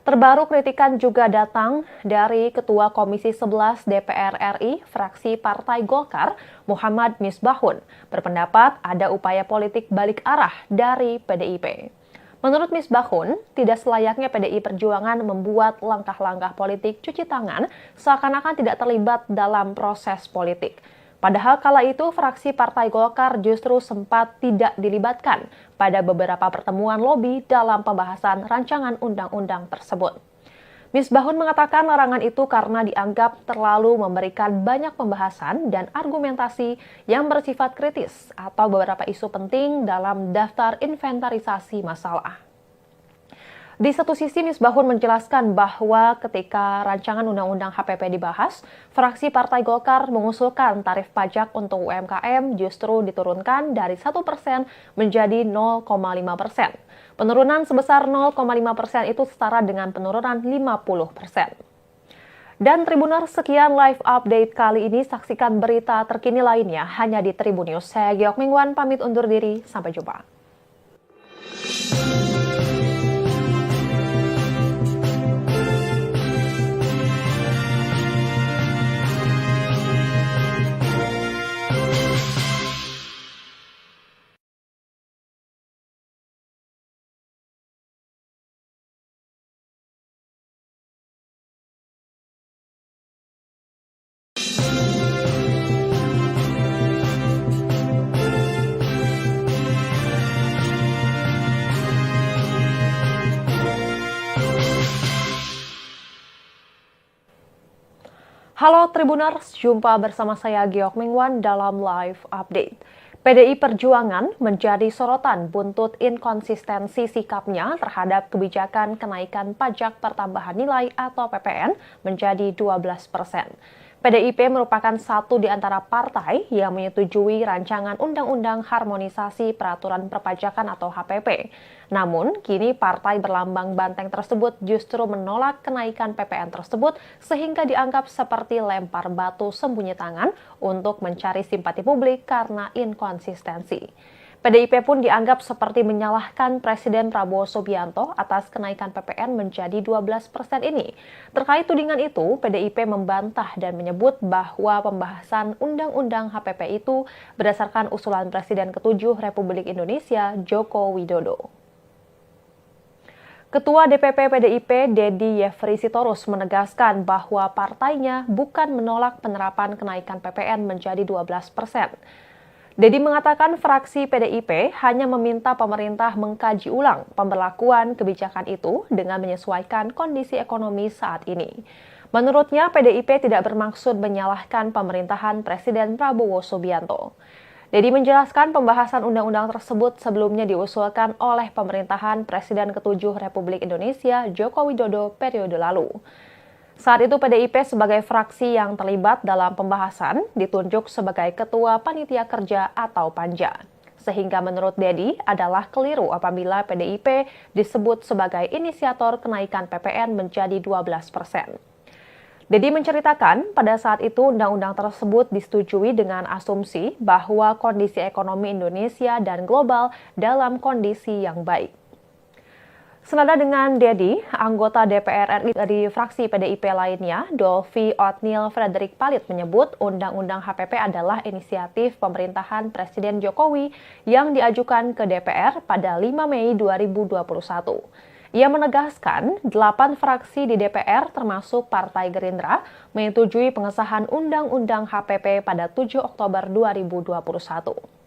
[SPEAKER 1] Terbaru kritikan juga datang dari Ketua Komisi 11 DPR RI, fraksi Partai Golkar, Muhammad Misbahun, berpendapat ada upaya politik balik arah dari PDIP. Menurut Misbahun, tidak selayaknya PDI Perjuangan membuat langkah-langkah politik cuci tangan seakan-akan tidak terlibat dalam proses politik. Padahal kala itu fraksi Partai Golkar justru sempat tidak dilibatkan pada beberapa pertemuan lobi dalam pembahasan rancangan undang-undang tersebut. Misbahun mengatakan larangan itu karena dianggap terlalu memberikan banyak pembahasan dan argumentasi yang bersifat kritis atau beberapa isu penting dalam daftar inventarisasi masalah. Di satu sisi, Misbahun menjelaskan bahwa ketika rancangan Undang-Undang HPP dibahas, fraksi Partai Golkar mengusulkan tarif pajak untuk UMKM justru diturunkan dari 1% menjadi 0,5%. Penurunan sebesar 0,5% itu setara dengan penurunan 50%. Dan Tribuners, sekian live update kali ini. Saksikan berita terkini lainnya hanya di Tribun News. Saya Giok Mingwan, pamit undur diri. Sampai jumpa. Halo Tribuners, jumpa bersama saya Giok Mingwan dalam live update. PDI Perjuangan menjadi sorotan buntut inkonsistensi sikapnya terhadap kebijakan kenaikan pajak pertambahan nilai atau PPN menjadi 12%. PDIP merupakan satu di antara partai yang menyetujui rancangan Undang-Undang Harmonisasi Peraturan Perpajakan atau HPP. Namun, kini partai berlambang banteng tersebut justru menolak kenaikan PPN tersebut sehingga dianggap seperti lempar batu sembunyi tangan untuk mencari simpati publik karena inkonsistensi. PDIP pun dianggap seperti menyalahkan Presiden Prabowo Subianto atas kenaikan PPN menjadi 12% ini. Terkait tudingan itu, PDIP membantah dan menyebut bahwa pembahasan Undang-Undang HPP itu berdasarkan usulan Presiden ke-7 Republik Indonesia, Joko Widodo. Ketua DPP PDIP, Dedi Yefri Sitorus, menegaskan bahwa partainya bukan menolak penerapan kenaikan PPN menjadi 12%. Dedi mengatakan fraksi PDIP hanya meminta pemerintah mengkaji ulang pemberlakuan kebijakan itu dengan menyesuaikan kondisi ekonomi saat ini. Menurutnya, PDIP tidak bermaksud menyalahkan pemerintahan Presiden Prabowo Subianto. Dedi menjelaskan pembahasan undang-undang tersebut sebelumnya diusulkan oleh pemerintahan Presiden ke-7 Republik Indonesia Joko Widodo periode lalu. Saat itu PDIP sebagai fraksi yang terlibat dalam pembahasan ditunjuk sebagai Ketua Panitia Kerja atau Panja. Sehingga menurut Dedi adalah keliru apabila PDIP disebut sebagai inisiator kenaikan PPN menjadi 12%. Dedi menceritakan pada saat itu undang-undang tersebut disetujui dengan asumsi bahwa kondisi ekonomi Indonesia dan global dalam kondisi yang baik. Senada dengan Dedi, anggota DPR RI dari fraksi PDIP lainnya, Dolvi Othniel Frederick Palit menyebut Undang-Undang HPP adalah inisiatif pemerintahan Presiden Jokowi yang diajukan ke DPR pada 5 Mei 2021. Ia menegaskan 8 fraksi di DPR termasuk Partai Gerindra menyetujui pengesahan Undang-Undang HPP pada 7 Oktober 2021.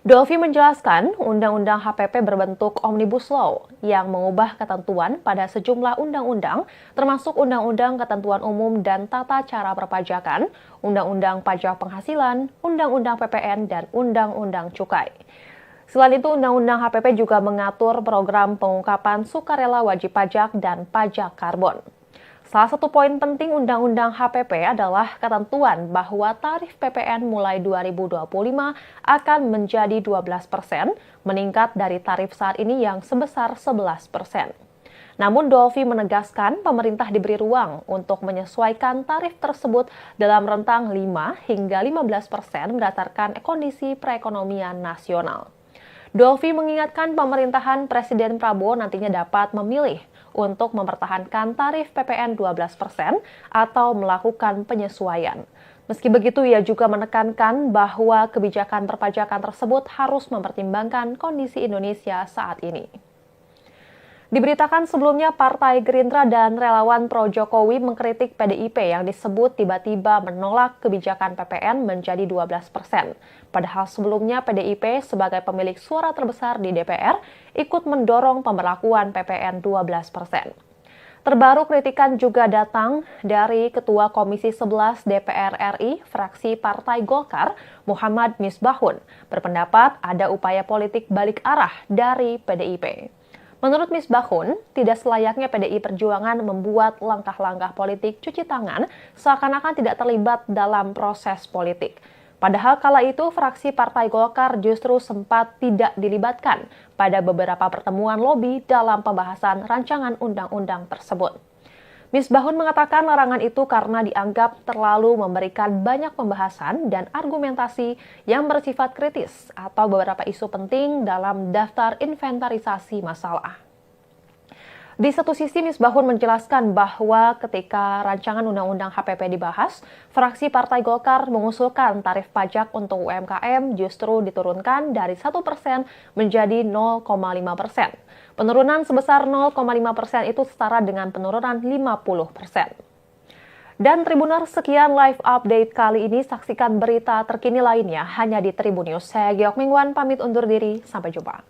[SPEAKER 1] Dolvi menjelaskan Undang-Undang HPP berbentuk Omnibus Law yang mengubah ketentuan pada sejumlah undang-undang termasuk Undang-Undang Ketentuan Umum dan Tata Cara Perpajakan, Undang-Undang Pajak Penghasilan, Undang-Undang PPN, dan Undang-Undang Cukai. Selain itu, Undang-Undang HPP juga mengatur program pengungkapan sukarela wajib pajak dan pajak karbon. Salah satu poin penting Undang-Undang HPP adalah ketentuan bahwa tarif PPN mulai 2025 akan menjadi 12%, meningkat dari tarif saat ini yang sebesar 11%. Namun Dolvi menegaskan pemerintah diberi ruang untuk menyesuaikan tarif tersebut dalam rentang 5 hingga 15% berdasarkan kondisi perekonomian nasional. Dolvi mengingatkan pemerintahan Presiden Prabowo nantinya dapat memilih untuk mempertahankan tarif PPN 12% atau melakukan penyesuaian. Meski begitu, ia juga menekankan bahwa kebijakan perpajakan tersebut harus mempertimbangkan kondisi Indonesia saat ini. Diberitakan sebelumnya, Partai Gerindra dan relawan pro-Jokowi mengkritik PDIP yang disebut tiba-tiba menolak kebijakan PPN menjadi 12%. Padahal sebelumnya PDIP sebagai pemilik suara terbesar di DPR ikut mendorong pemberlakuan PPN 12%. Terbaru kritikan juga datang dari Ketua Komisi 11 DPR RI, fraksi Partai Golkar, Muhammad Misbahun, berpendapat ada upaya politik balik arah dari PDIP. Menurut Misbahun, tidak selayaknya PDI Perjuangan membuat langkah-langkah politik cuci tangan seakan-akan tidak terlibat dalam proses politik. Padahal kala itu fraksi Partai Golkar justru sempat tidak dilibatkan pada beberapa pertemuan lobi dalam pembahasan rancangan undang-undang tersebut. Misbahun mengatakan larangan itu karena dianggap terlalu memberikan banyak pembahasan dan argumentasi yang bersifat kritis atau beberapa isu penting dalam daftar inventarisasi masalah. Di satu sisi, Misbahun menjelaskan bahwa ketika rancangan Undang-Undang HPP dibahas, fraksi Partai Golkar mengusulkan tarif pajak untuk UMKM justru diturunkan dari 1% menjadi 0,5%. Penurunan sebesar 0,5% itu setara dengan penurunan 50%. Dan Tribuners, sekian live update kali ini. Saksikan berita terkini lainnya hanya di Tribun News. Saya Giok Mingwan, pamit undur diri. Sampai jumpa.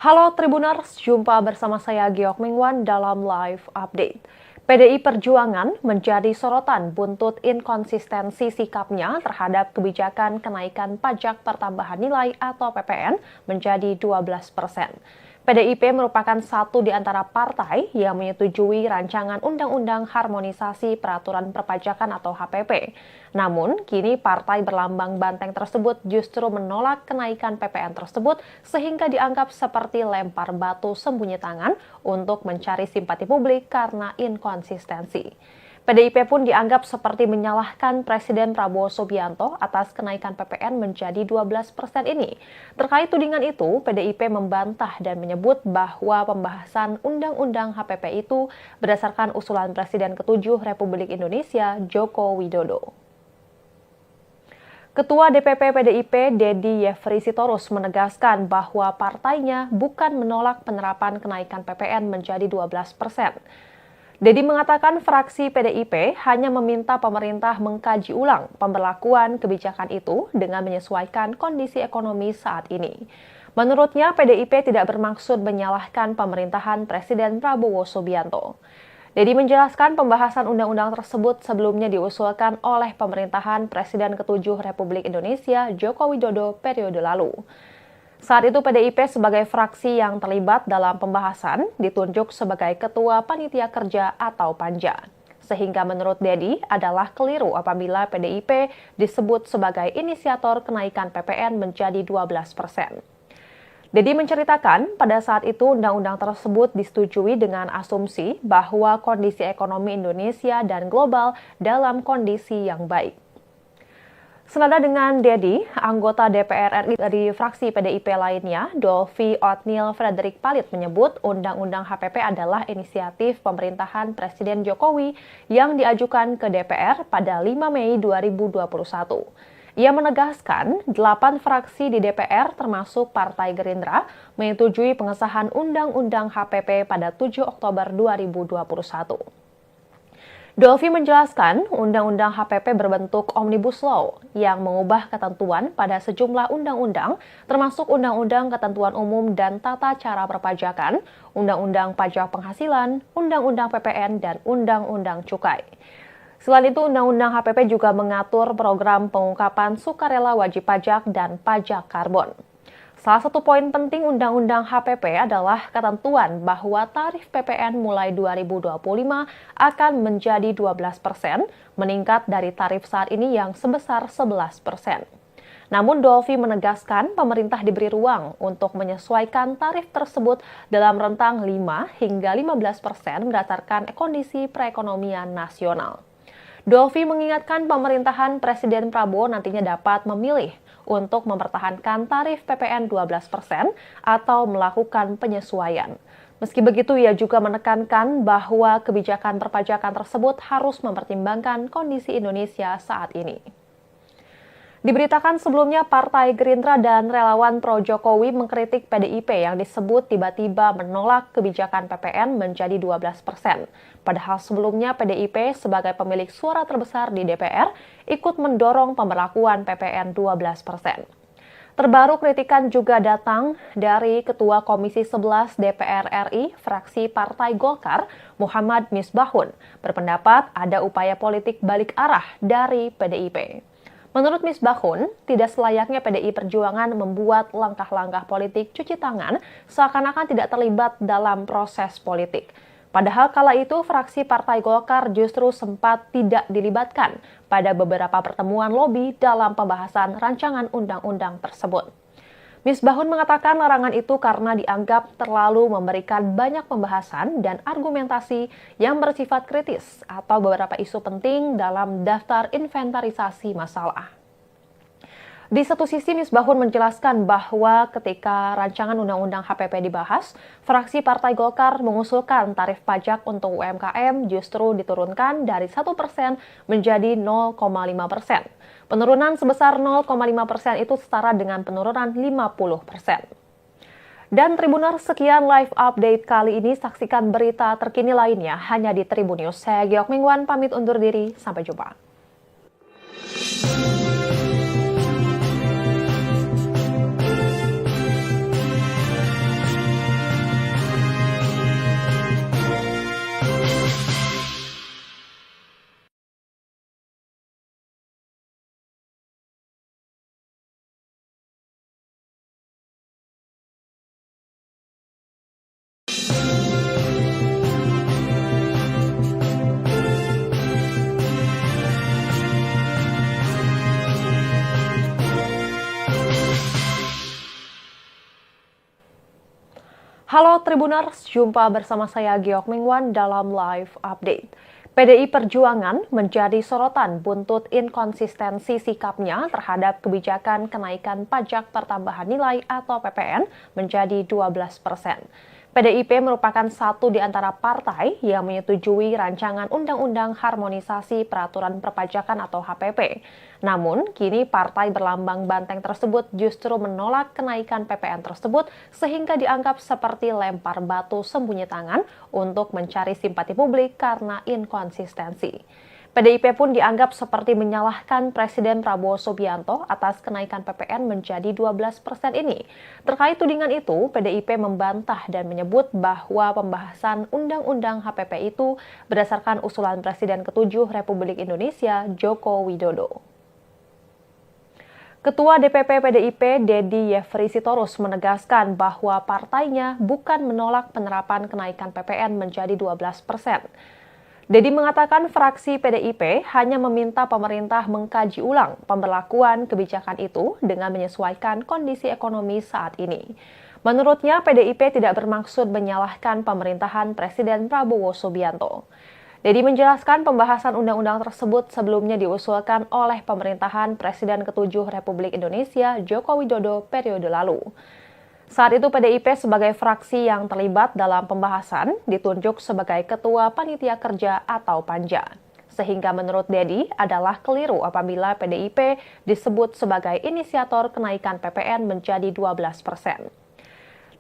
[SPEAKER 1] Halo Tribuners, jumpa bersama saya Giok Mingwan dalam live update. PDI Perjuangan menjadi sorotan buntut inkonsistensi sikapnya terhadap kebijakan kenaikan pajak pertambahan nilai atau PPN menjadi 12%. PDIP merupakan satu di antara partai yang menyetujui rancangan Undang-Undang Harmonisasi Peraturan Perpajakan atau HPP. Namun, kini partai berlambang banteng tersebut justru menolak kenaikan PPN tersebut sehingga dianggap seperti lempar batu sembunyi tangan untuk mencari simpati publik karena inkonsistensi. PDIP pun dianggap seperti menyalahkan Presiden Prabowo Subianto atas kenaikan PPN menjadi 12% ini. Terkait tudingan itu, PDIP membantah dan menyebut bahwa pembahasan Undang-Undang HPP itu berdasarkan usulan Presiden ke-7 Republik Indonesia, Joko Widodo. Ketua DPP PDIP, Dedi Yefri Sitorus, menegaskan bahwa partainya bukan menolak penerapan kenaikan PPN menjadi 12%. Dedi mengatakan fraksi PDIP hanya meminta pemerintah mengkaji ulang pemberlakuan kebijakan itu dengan menyesuaikan kondisi ekonomi saat ini. Menurutnya, PDIP tidak bermaksud menyalahkan pemerintahan Presiden Prabowo Subianto. Dedi menjelaskan pembahasan undang-undang tersebut sebelumnya diusulkan oleh pemerintahan Presiden ke-7 Republik Indonesia Joko Widodo periode lalu. Saat itu PDIP sebagai fraksi yang terlibat dalam pembahasan ditunjuk sebagai Ketua Panitia Kerja atau Panja. Sehingga menurut Dedi adalah keliru apabila PDIP disebut sebagai inisiator kenaikan PPN menjadi 12%. Dedi menceritakan pada saat itu undang-undang tersebut disetujui dengan asumsi bahwa kondisi ekonomi Indonesia dan global dalam kondisi yang baik. Senada dengan Dedi, anggota DPR RI dari fraksi PDIP lainnya, Dolvi Othniel Frederick Palit menyebut Undang-Undang HPP adalah inisiatif pemerintahan Presiden Jokowi yang diajukan ke DPR pada 5 Mei 2021. Ia menegaskan 8 fraksi di DPR termasuk Partai Gerindra menyetujui pengesahan Undang-Undang HPP pada 7 Oktober 2021. Dolvi menjelaskan Undang-Undang HPP berbentuk Omnibus Law yang mengubah ketentuan pada sejumlah undang-undang termasuk Undang-Undang Ketentuan Umum dan Tata Cara Perpajakan, Undang-Undang Pajak Penghasilan, Undang-Undang PPN, dan Undang-Undang Cukai. Selain itu, Undang-Undang HPP juga mengatur program pengungkapan sukarela wajib pajak dan pajak karbon. Salah satu poin penting Undang-Undang HPP adalah ketentuan bahwa tarif PPN mulai 2025 akan menjadi 12%, meningkat dari tarif saat ini yang sebesar 11%. Namun Dolvi menegaskan pemerintah diberi ruang untuk menyesuaikan tarif tersebut dalam rentang 5 hingga 15% berdasarkan kondisi perekonomian nasional. Dolvi mengingatkan pemerintahan Presiden Prabowo nantinya dapat memilih untuk mempertahankan tarif PPN 12% atau melakukan penyesuaian. Meski begitu, ia juga menekankan bahwa kebijakan perpajakan tersebut harus mempertimbangkan kondisi Indonesia saat ini. Diberitakan sebelumnya Partai Gerindra dan relawan pro-Jokowi mengkritik PDIP yang disebut tiba-tiba menolak kebijakan PPN menjadi 12%. Padahal sebelumnya PDIP sebagai pemilik suara terbesar di DPR ikut mendorong pemberlakuan PPN 12%. Terbaru kritikan juga datang dari Ketua Komisi 11 DPR RI, fraksi Partai Golkar, Muhammad Misbahun, berpendapat ada upaya politik balik arah dari PDIP. Menurut Misbahun, tidak selayaknya PDI Perjuangan membuat langkah-langkah politik cuci tangan seakan-akan tidak terlibat dalam proses politik. Padahal kala itu fraksi Partai Golkar justru sempat tidak dilibatkan pada beberapa pertemuan lobi dalam pembahasan rancangan undang-undang tersebut. Misbahun mengatakan larangan itu karena dianggap terlalu memberikan banyak pembahasan dan argumentasi yang bersifat kritis atau beberapa isu penting dalam daftar inventarisasi masalah. Di satu sisi, Misbahun menjelaskan bahwa ketika rancangan Undang-Undang HPP dibahas, fraksi Partai Golkar mengusulkan tarif pajak untuk UMKM justru diturunkan dari 1% menjadi 0,5%. Penurunan sebesar 0,5% itu setara dengan penurunan 50%. Dan Tribuners, sekian live update kali ini. Saksikan berita terkini lainnya hanya di Tribun News. Saya Giok Mingwan pamit undur diri. Sampai jumpa. Halo Tribuners, jumpa bersama saya Giok Mingwan dalam live update. PDI Perjuangan menjadi sorotan buntut inkonsistensi sikapnya terhadap kebijakan kenaikan pajak pertambahan nilai atau PPN menjadi 12%. PDIP merupakan satu di antara partai yang menyetujui rancangan Undang-Undang Harmonisasi Peraturan Perpajakan atau HPP. Namun, kini partai berlambang banteng tersebut justru menolak kenaikan PPN tersebut sehingga dianggap seperti lempar batu sembunyi tangan untuk mencari simpati publik karena inkonsistensi. PDIP pun dianggap seperti menyalahkan Presiden Prabowo Subianto atas kenaikan PPN menjadi 12% ini. Terkait tudingan itu, PDIP membantah dan menyebut bahwa pembahasan Undang-Undang HPP itu berdasarkan usulan Presiden ke-7 Republik Indonesia, Joko Widodo. Ketua DPP PDIP, Dedi Yefri Sitorus, menegaskan bahwa partainya bukan menolak penerapan kenaikan PPN menjadi 12%. Dedi mengatakan fraksi PDIP hanya meminta pemerintah mengkaji ulang pemberlakuan kebijakan itu dengan menyesuaikan kondisi ekonomi saat ini. Menurutnya, PDIP tidak bermaksud menyalahkan pemerintahan Presiden Prabowo Subianto. Dedi menjelaskan pembahasan undang-undang tersebut sebelumnya diusulkan oleh pemerintahan Presiden ke-7 Republik Indonesia Joko Widodo periode lalu. Saat itu PDIP sebagai fraksi yang terlibat dalam pembahasan ditunjuk sebagai Ketua Panitia Kerja atau Panja. Sehingga menurut Dedi adalah keliru apabila PDIP disebut sebagai inisiator kenaikan PPN menjadi 12%.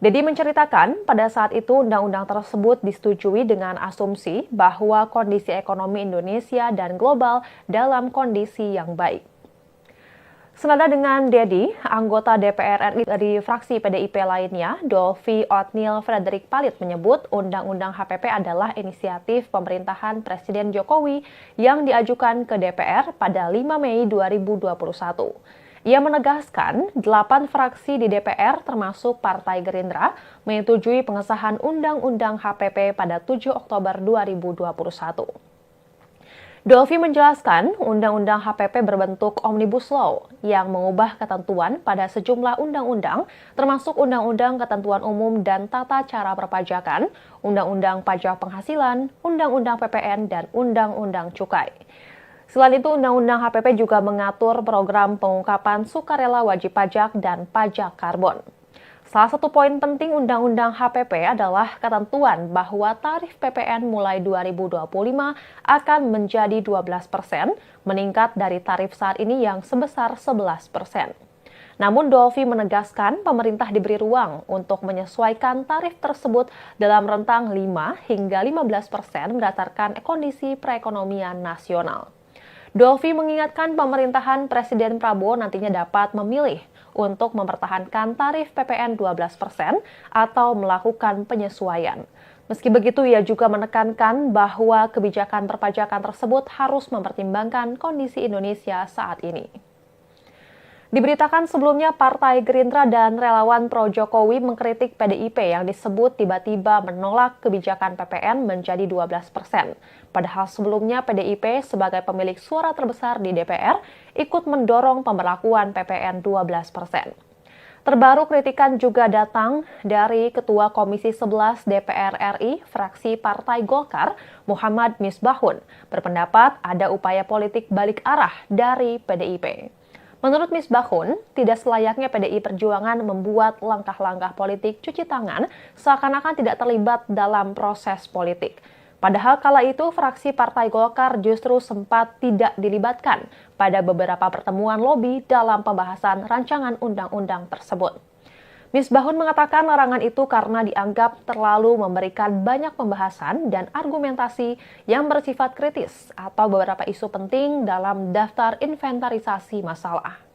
[SPEAKER 1] Dedi menceritakan pada saat itu undang-undang tersebut disetujui dengan asumsi bahwa kondisi ekonomi Indonesia dan global dalam kondisi yang baik. Senada dengan Dedi, anggota DPR RI dari fraksi PDIP lainnya, Dolvi Othniel Frederick Palit menyebut Undang-Undang HPP adalah inisiatif pemerintahan Presiden Jokowi yang diajukan ke DPR pada 5 Mei 2021. Ia menegaskan 8 fraksi di DPR termasuk Partai Gerindra menyetujui pengesahan Undang-Undang HPP pada 7 Oktober 2021. Dolvi menjelaskan Undang-Undang HPP berbentuk Omnibus Law yang mengubah ketentuan pada sejumlah undang-undang termasuk Undang-Undang Ketentuan Umum dan Tata Cara Perpajakan, Undang-Undang Pajak Penghasilan, Undang-Undang PPN, dan Undang-Undang Cukai. Selain itu, Undang-Undang HPP juga mengatur program pengungkapan sukarela wajib pajak dan pajak karbon. Salah satu poin penting Undang-Undang HPP adalah ketentuan bahwa tarif PPN mulai 2025 akan menjadi 12%, meningkat dari tarif saat ini yang sebesar 11%. Namun Dolvi menegaskan pemerintah diberi ruang untuk menyesuaikan tarif tersebut dalam rentang 5 hingga 15% berdasarkan kondisi perekonomian nasional. Dolvi mengingatkan pemerintahan Presiden Prabowo nantinya dapat memilih untuk mempertahankan tarif PPN 12% atau melakukan penyesuaian. Meski begitu, ia juga menekankan bahwa kebijakan perpajakan tersebut harus mempertimbangkan kondisi Indonesia saat ini. Diberitakan sebelumnya, Partai Gerindra dan relawan pro-Jokowi mengkritik PDIP yang disebut tiba-tiba menolak kebijakan PPN menjadi 12%. Padahal sebelumnya PDIP sebagai pemilik suara terbesar di DPR ikut mendorong pemberlakuan PPN 12%. Terbaru kritikan juga datang dari Ketua Komisi 11 DPR RI, fraksi Partai Golkar, Muhammad Misbahun, berpendapat ada upaya politik balik arah dari PDIP. Menurut Misbahun, tidak selayaknya PDI Perjuangan membuat langkah-langkah politik cuci tangan seakan-akan tidak terlibat dalam proses politik. Padahal kala itu fraksi Partai Golkar justru sempat tidak dilibatkan pada beberapa pertemuan lobi dalam pembahasan rancangan undang-undang tersebut. Misbahun mengatakan larangan itu karena dianggap terlalu memberikan banyak pembahasan dan argumentasi yang bersifat kritis atau beberapa isu penting dalam daftar inventarisasi masalah.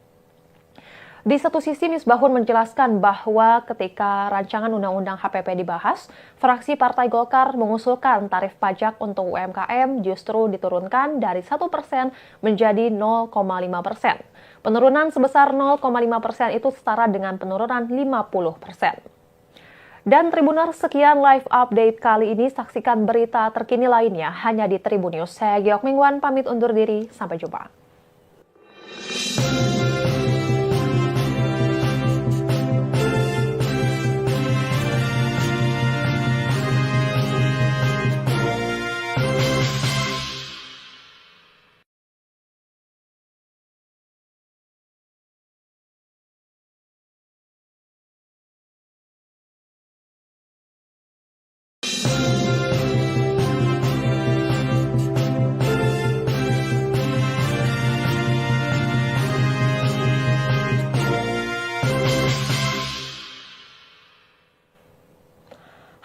[SPEAKER 1] Di satu sisi, Misbahun menjelaskan bahwa ketika rancangan Undang-Undang HPP dibahas, fraksi Partai Golkar mengusulkan tarif pajak untuk UMKM justru diturunkan dari 1% menjadi 0,5%. Penurunan sebesar 0,5% itu setara dengan penurunan 50%. Dan Tribuners, sekian live update kali ini. Saksikan berita terkini lainnya hanya di Tribun News. Saya Giok Mingwan, pamit undur diri. Sampai jumpa.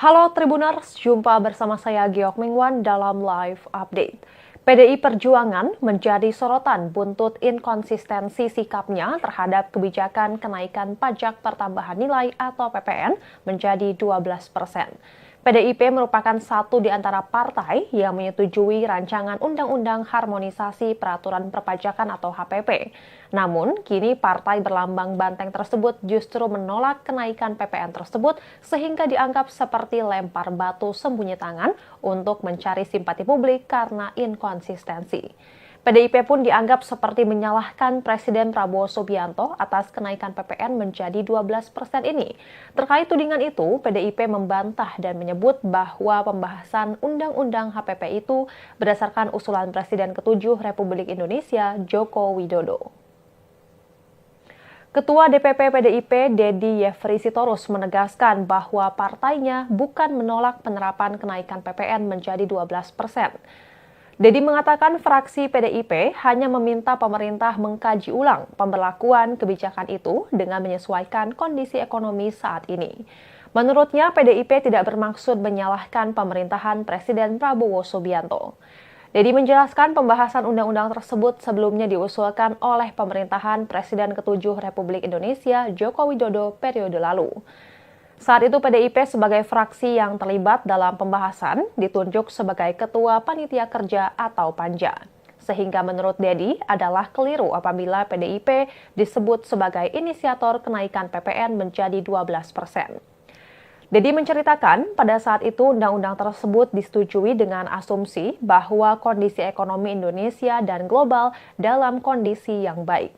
[SPEAKER 1] Halo Tribuners, jumpa bersama saya Giok Mingwan dalam live update. PDI Perjuangan menjadi sorotan buntut inkonsistensi sikapnya terhadap kebijakan kenaikan pajak pertambahan nilai atau PPN menjadi 12%. PDIP merupakan satu di antara partai yang menyetujui rancangan Undang-Undang Harmonisasi Peraturan Perpajakan atau HPP. Namun, kini partai berlambang banteng tersebut justru menolak kenaikan PPN tersebut sehingga dianggap seperti lempar batu sembunyi tangan untuk mencari simpati publik karena inkonsistensi. PDIP pun dianggap seperti menyalahkan Presiden Prabowo Subianto atas kenaikan PPN menjadi 12% ini. Terkait tudingan itu, PDIP membantah dan menyebut bahwa pembahasan Undang-Undang HPP itu berdasarkan usulan Presiden ke-7 Republik Indonesia, Joko Widodo. Ketua DPP PDIP, Dedi Yefri Sitorus, menegaskan bahwa partainya bukan menolak penerapan kenaikan PPN menjadi 12%. Dedi mengatakan fraksi PDIP hanya meminta pemerintah mengkaji ulang pemberlakuan kebijakan itu dengan menyesuaikan kondisi ekonomi saat ini. Menurutnya, PDIP tidak bermaksud menyalahkan pemerintahan Presiden Prabowo Subianto. Dedi menjelaskan pembahasan undang-undang tersebut sebelumnya diusulkan oleh pemerintahan Presiden ke-7 Republik Indonesia Joko Widodo periode lalu. Saat itu PDIP sebagai fraksi yang terlibat dalam pembahasan ditunjuk sebagai Ketua Panitia Kerja atau Panja. Sehingga menurut Dedi adalah keliru apabila PDIP disebut sebagai inisiator kenaikan PPN menjadi 12%. Dedi menceritakan pada saat itu undang-undang tersebut disetujui dengan asumsi bahwa kondisi ekonomi Indonesia dan global dalam kondisi yang baik.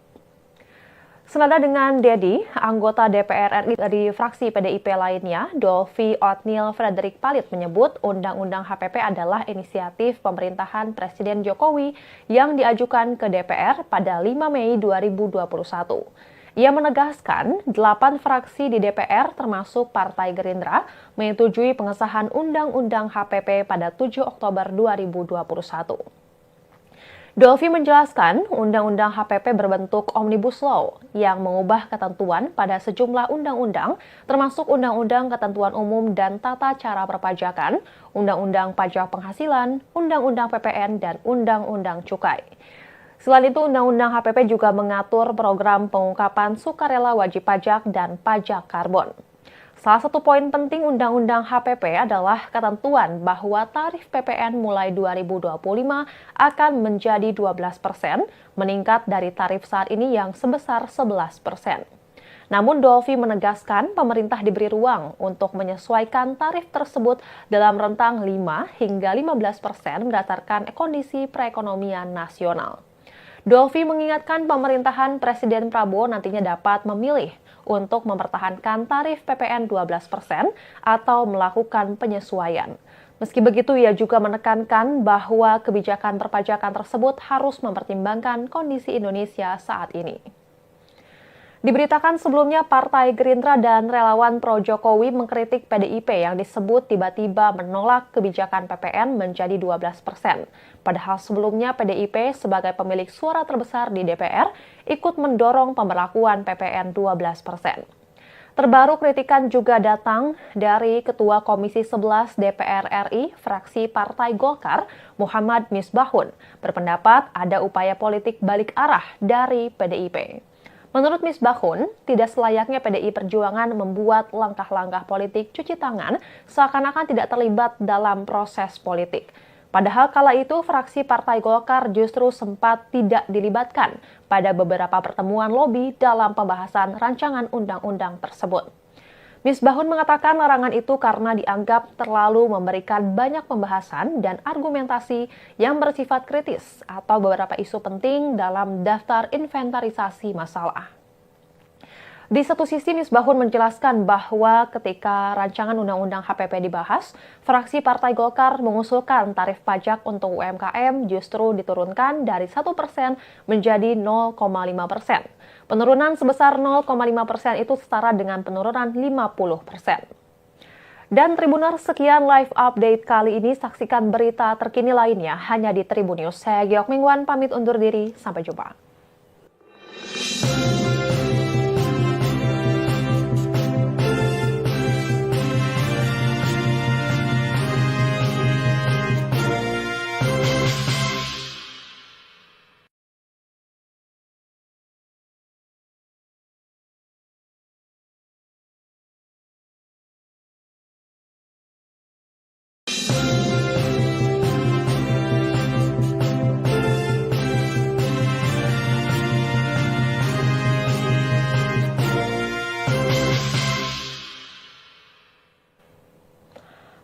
[SPEAKER 1] Senada dengan Dedi, anggota DPR RI dari fraksi PDIP lainnya, Dolvi Othniel Frederick Palit menyebut Undang-Undang HPP adalah inisiatif pemerintahan Presiden Jokowi yang diajukan ke DPR pada 5 Mei 2021. Ia menegaskan 8 fraksi di DPR termasuk Partai Gerindra menyetujui pengesahan Undang-Undang HPP pada 7 Oktober 2021. Dolvi menjelaskan Undang-Undang HPP berbentuk Omnibus Law yang mengubah ketentuan pada sejumlah undang-undang termasuk Undang-Undang Ketentuan Umum dan Tata Cara Perpajakan, Undang-Undang Pajak Penghasilan, Undang-Undang PPN, dan Undang-Undang Cukai. Selain itu, Undang-Undang HPP juga mengatur program pengungkapan sukarela wajib pajak dan pajak karbon. Salah satu poin penting Undang-Undang HPP adalah ketentuan bahwa tarif PPN mulai 2025 akan menjadi 12%, meningkat dari tarif saat ini yang sebesar 11%. Namun Dolvi menegaskan pemerintah diberi ruang untuk menyesuaikan tarif tersebut dalam rentang 5 hingga 15% berdasarkan kondisi perekonomian nasional. Dolvi mengingatkan pemerintahan Presiden Prabowo nantinya dapat memilih untuk mempertahankan tarif PPN 12% atau melakukan penyesuaian. Meski begitu, ia juga menekankan bahwa kebijakan perpajakan tersebut harus mempertimbangkan kondisi Indonesia saat ini. Diberitakan sebelumnya Partai Gerindra dan relawan pro Jokowi mengkritik PDIP yang disebut tiba-tiba menolak kebijakan PPN menjadi 12%. Padahal sebelumnya PDIP sebagai pemilik suara terbesar di DPR ikut mendorong pemberlakuan PPN 12%. Terbaru kritikan juga datang dari Ketua Komisi 11 DPR RI, fraksi Partai Golkar, Muhammad Misbahun, berpendapat ada upaya politik balik arah dari PDIP. Menurut Misbahun, tidak selayaknya PDI Perjuangan membuat langkah-langkah politik cuci tangan seakan-akan tidak terlibat dalam proses politik. Padahal kala itu fraksi Partai Golkar justru sempat tidak dilibatkan pada beberapa pertemuan lobi dalam pembahasan rancangan undang-undang tersebut. Misbahun mengatakan larangan itu karena dianggap terlalu memberikan banyak pembahasan dan argumentasi yang bersifat kritis atau beberapa isu penting dalam daftar inventarisasi masalah. Di satu sisi, Misbahun menjelaskan bahwa ketika rancangan Undang-Undang HPP dibahas, fraksi Partai Golkar mengusulkan tarif pajak untuk UMKM justru diturunkan dari 1% menjadi 0,5%. Penurunan sebesar 0,5% itu setara dengan penurunan 50%. Dan Tribuners, sekian live update kali ini. Saksikan berita terkini lainnya hanya di Tribun News. Saya Giok Mingwan, pamit undur diri. Sampai jumpa.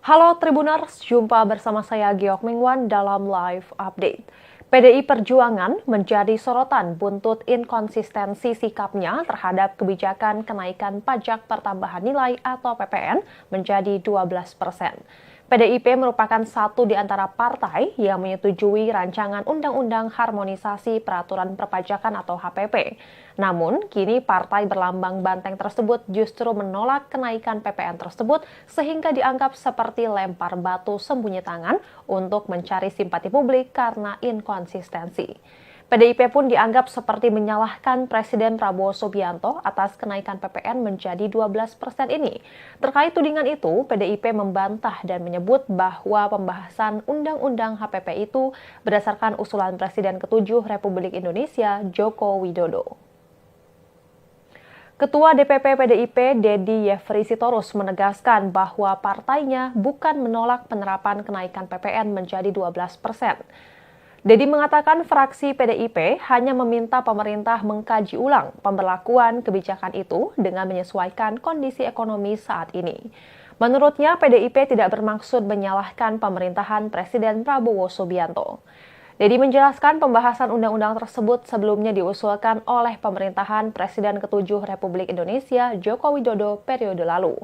[SPEAKER 1] Halo Tribuners, jumpa bersama saya Giok Mingwan dalam Live Update. PDI Perjuangan menjadi sorotan buntut inkonsistensi sikapnya terhadap kebijakan kenaikan pajak pertambahan nilai atau PPN menjadi 12%. PDIP merupakan satu di antara partai yang menyetujui rancangan Undang-Undang Harmonisasi Peraturan Perpajakan atau HPP. Namun, kini partai berlambang banteng tersebut justru menolak kenaikan PPN tersebut sehingga dianggap seperti lempar batu sembunyi tangan untuk mencari simpati publik karena inkonsistensi. PDIP pun dianggap seperti menyalahkan Presiden Prabowo Subianto atas kenaikan PPN menjadi 12% ini. Terkait tudingan itu, PDIP membantah dan menyebut bahwa pembahasan Undang-Undang HPP itu berdasarkan usulan Presiden ke-7 Republik Indonesia, Joko Widodo. Ketua DPP PDIP, Dedi Yefri Sitorus, menegaskan bahwa partainya bukan menolak penerapan kenaikan PPN menjadi 12%. Dedi mengatakan fraksi PDIP hanya meminta pemerintah mengkaji ulang pemberlakuan kebijakan itu dengan menyesuaikan kondisi ekonomi saat ini. Menurutnya, PDIP tidak bermaksud menyalahkan pemerintahan Presiden Prabowo Subianto. Dedi menjelaskan pembahasan undang-undang tersebut sebelumnya diusulkan oleh pemerintahan Presiden ke-7 Republik Indonesia Joko Widodo periode lalu.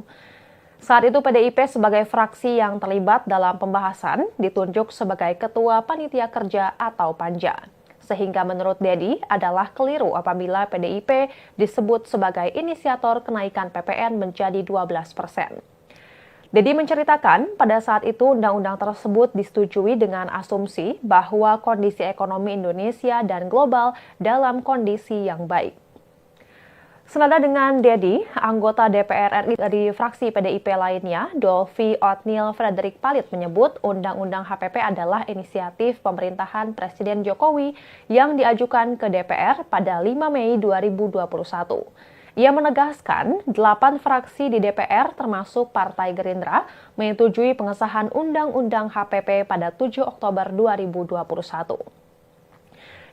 [SPEAKER 1] Saat itu PDIP sebagai fraksi yang terlibat dalam pembahasan ditunjuk sebagai Ketua Panitia Kerja atau Panja. Sehingga menurut Dedi adalah keliru apabila PDIP disebut sebagai inisiator kenaikan PPN menjadi 12%. Dedi menceritakan pada saat itu undang-undang tersebut disetujui dengan asumsi bahwa kondisi ekonomi Indonesia dan global dalam kondisi yang baik. Senada dengan Dedi, anggota DPR RI dari fraksi PDIP lainnya, Dolvi Othniel Frederick Palit menyebut Undang-Undang HPP adalah inisiatif pemerintahan Presiden Jokowi yang diajukan ke DPR pada 5 Mei 2021. Ia menegaskan 8 fraksi di DPR termasuk Partai Gerindra menyetujui pengesahan Undang-Undang HPP pada 7 Oktober 2021.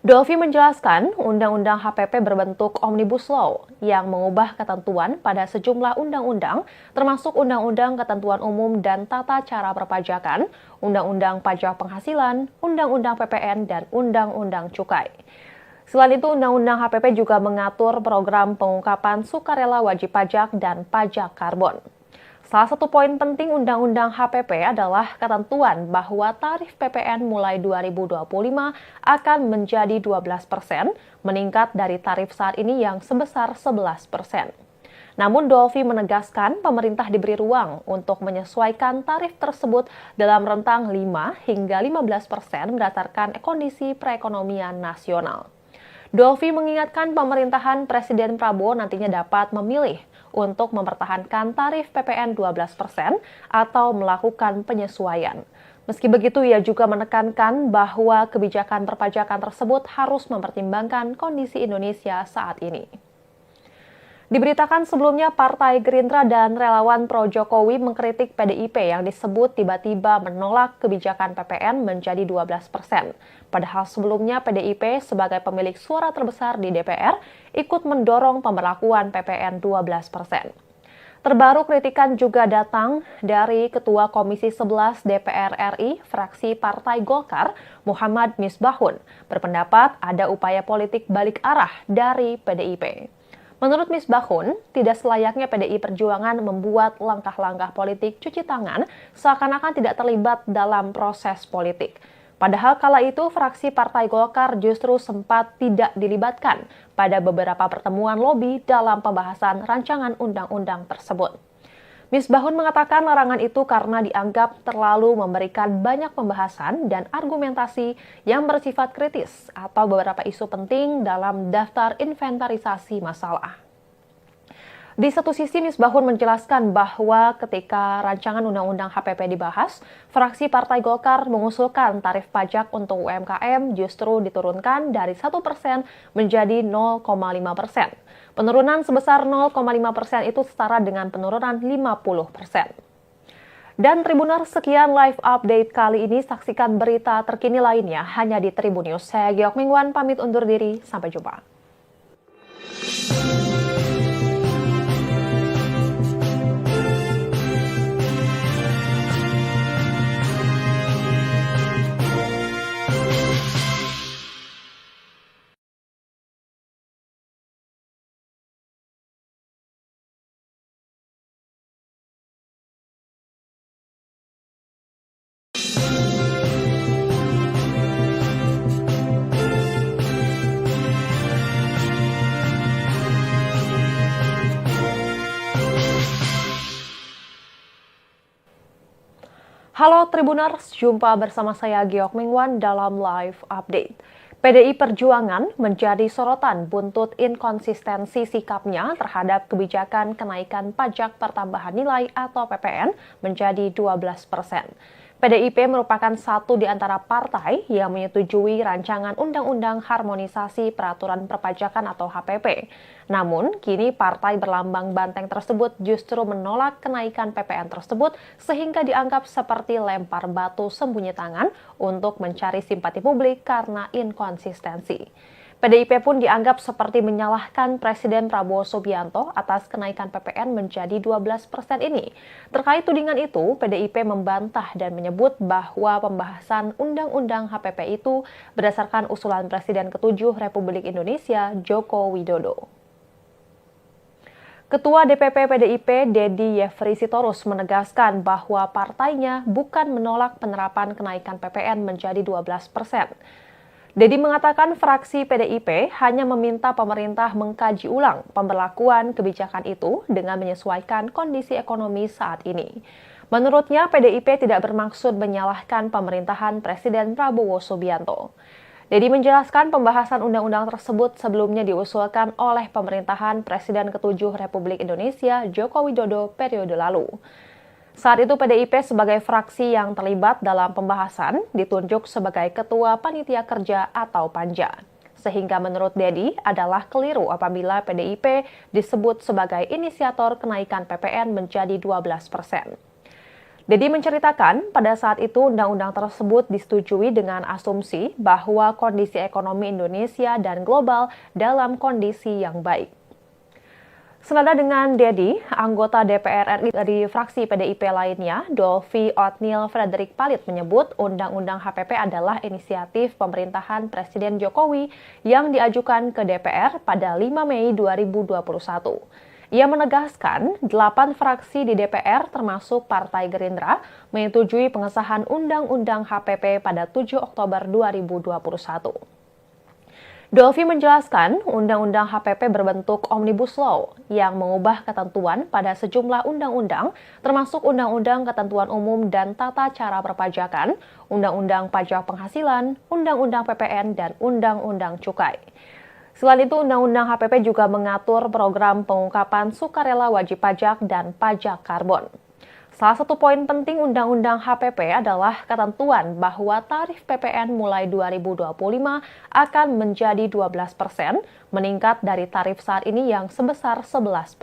[SPEAKER 1] Dolvi menjelaskan Undang-Undang HPP berbentuk Omnibus Law yang mengubah ketentuan pada sejumlah undang-undang termasuk Undang-Undang Ketentuan Umum dan Tata Cara Perpajakan, Undang-Undang Pajak Penghasilan, Undang-Undang PPN, dan Undang-Undang Cukai. Selain itu, Undang-Undang HPP juga mengatur program pengungkapan sukarela wajib pajak dan pajak karbon. Salah satu poin penting Undang-Undang HPP adalah ketentuan bahwa tarif PPN mulai 2025 akan menjadi 12%, meningkat dari tarif saat ini yang sebesar 11%. Namun Dolvi menegaskan pemerintah diberi ruang untuk menyesuaikan tarif tersebut dalam rentang 5 hingga 15% berdasarkan kondisi perekonomian nasional. Dolvi mengingatkan pemerintahan Presiden Prabowo nantinya dapat memilih untuk mempertahankan tarif PPN 12% atau melakukan penyesuaian. Meski begitu, ia juga menekankan bahwa kebijakan perpajakan tersebut harus mempertimbangkan kondisi Indonesia saat ini. Diberitakan sebelumnya, Partai Gerindra dan relawan pro Jokowi mengkritik PDIP yang disebut tiba-tiba menolak kebijakan PPN menjadi 12%. Padahal sebelumnya PDIP sebagai pemilik suara terbesar di DPR ikut mendorong pemberlakuan PPN 12%. Terbaru kritikan juga datang dari Ketua Komisi 11 DPR RI, fraksi Partai Golkar, Muhammad Misbahun, berpendapat ada upaya politik balik arah dari PDIP. Menurut Misbahun, tidak selayaknya PDI Perjuangan membuat langkah-langkah politik cuci tangan seakan-akan tidak terlibat dalam proses politik. Padahal kala itu fraksi Partai Golkar justru sempat tidak dilibatkan pada beberapa pertemuan lobi dalam pembahasan rancangan undang-undang tersebut. Misbahun mengatakan larangan itu karena dianggap terlalu memberikan banyak pembahasan dan argumentasi yang bersifat kritis atau beberapa isu penting dalam daftar inventarisasi masalah. Di satu sisi, Misbahun menjelaskan bahwa ketika rancangan Undang-Undang HPP dibahas, fraksi Partai Golkar mengusulkan tarif pajak untuk UMKM justru diturunkan dari 1% menjadi 0,5%. Penurunan sebesar 0,5% itu setara dengan penurunan 50%. Dan Tribuners, sekian live update kali ini. Saksikan berita terkini lainnya hanya di Tribun News. Saya Giok Mingwan, pamit undur diri. Sampai jumpa. Halo Tribuners, jumpa bersama saya Giok Mingwan dalam live update. PDI Perjuangan menjadi sorotan buntut inkonsistensi sikapnya terhadap kebijakan kenaikan pajak pertambahan nilai atau PPN menjadi 12%. PDIP merupakan satu di antara partai yang menyetujui rancangan Undang-Undang Harmonisasi Peraturan Perpajakan atau HPP. Namun, kini partai berlambang banteng tersebut justru menolak kenaikan PPN tersebut sehingga dianggap seperti lempar batu sembunyi tangan untuk mencari simpati publik karena inkonsistensi. PDIP pun dianggap seperti menyalahkan Presiden Prabowo Subianto atas kenaikan PPN menjadi 12% ini. Terkait tudingan itu, PDIP membantah dan menyebut bahwa pembahasan Undang-Undang HPP itu berdasarkan usulan Presiden ke-7 Republik Indonesia, Joko Widodo. Ketua DPP PDIP, Dedi Yefri Sitorus, menegaskan bahwa partainya bukan menolak penerapan kenaikan PPN menjadi 12%. Dedi mengatakan fraksi PDIP hanya meminta pemerintah mengkaji ulang pemberlakuan kebijakan itu dengan menyesuaikan kondisi ekonomi saat ini. Menurutnya, PDIP tidak bermaksud menyalahkan pemerintahan Presiden Prabowo Subianto. Dedi menjelaskan pembahasan undang-undang tersebut sebelumnya diusulkan oleh pemerintahan Presiden ke-7 Republik Indonesia Joko Widodo periode lalu. Saat itu PDIP sebagai fraksi yang terlibat dalam pembahasan ditunjuk sebagai Ketua Panitia Kerja atau Panja. Sehingga menurut Dedi adalah keliru apabila PDIP disebut sebagai inisiator kenaikan PPN menjadi 12%. Dedi menceritakan pada saat itu undang-undang tersebut disetujui dengan asumsi bahwa kondisi ekonomi Indonesia dan global dalam kondisi yang baik. Senada dengan Dedi, anggota DPR RI dari fraksi PDIP lainnya, Dolvi Otniel Frederick Palit menyebut Undang-Undang HPP adalah inisiatif pemerintahan Presiden Jokowi yang diajukan ke DPR pada 5 Mei 2021. Ia menegaskan 8 fraksi di DPR termasuk Partai Gerindra menyetujui pengesahan Undang-Undang HPP pada 7 Oktober 2021. Dolvi menjelaskan Undang-Undang HPP berbentuk Omnibus Law yang mengubah ketentuan pada sejumlah undang-undang termasuk Undang-Undang Ketentuan Umum dan Tata Cara Perpajakan, Undang-Undang Pajak Penghasilan, Undang-Undang PPN, dan Undang-Undang Cukai. Selain itu, Undang-Undang HPP juga mengatur program pengungkapan sukarela wajib pajak dan pajak karbon. Salah satu poin penting Undang-Undang HPP adalah ketentuan bahwa tarif PPN mulai 2025 akan menjadi 12%, meningkat dari tarif saat ini yang sebesar 11%.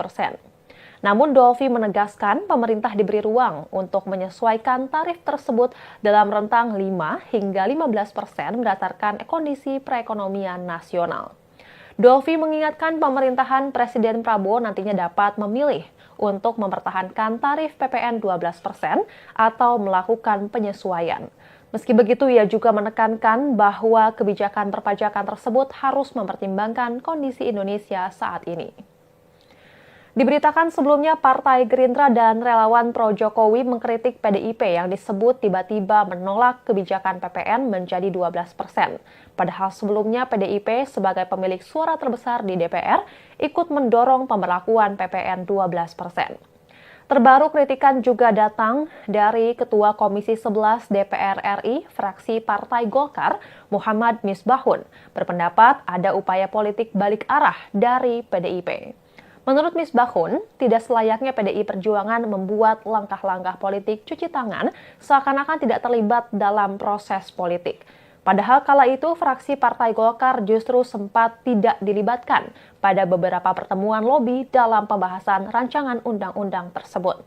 [SPEAKER 1] Namun Dolvi menegaskan pemerintah diberi ruang untuk menyesuaikan tarif tersebut dalam rentang 5 hingga 15% berdasarkan kondisi perekonomian nasional. Dolvi mengingatkan pemerintahan Presiden Prabowo nantinya dapat memilih untuk mempertahankan tarif PPN 12% atau melakukan penyesuaian. Meski begitu, ia juga menekankan bahwa kebijakan perpajakan tersebut harus mempertimbangkan kondisi Indonesia saat ini. Diberitakan sebelumnya, Partai Gerindra dan relawan pro-Jokowi mengkritik PDIP yang disebut tiba-tiba menolak kebijakan PPN menjadi 12%. Padahal sebelumnya PDIP sebagai pemilik suara terbesar di DPR ikut mendorong pemberlakuan PPN 12%. Terbaru kritikan juga datang dari Ketua Komisi 11 DPR RI, fraksi Partai Golkar, Muhammad Misbahun, berpendapat ada upaya politik balik arah dari PDIP. Menurut Misbahun, tidak selayaknya PDI Perjuangan membuat langkah-langkah politik cuci tangan seakan-akan tidak terlibat dalam proses politik. Padahal kala itu fraksi Partai Golkar justru sempat tidak dilibatkan pada beberapa pertemuan lobi dalam pembahasan rancangan undang-undang tersebut.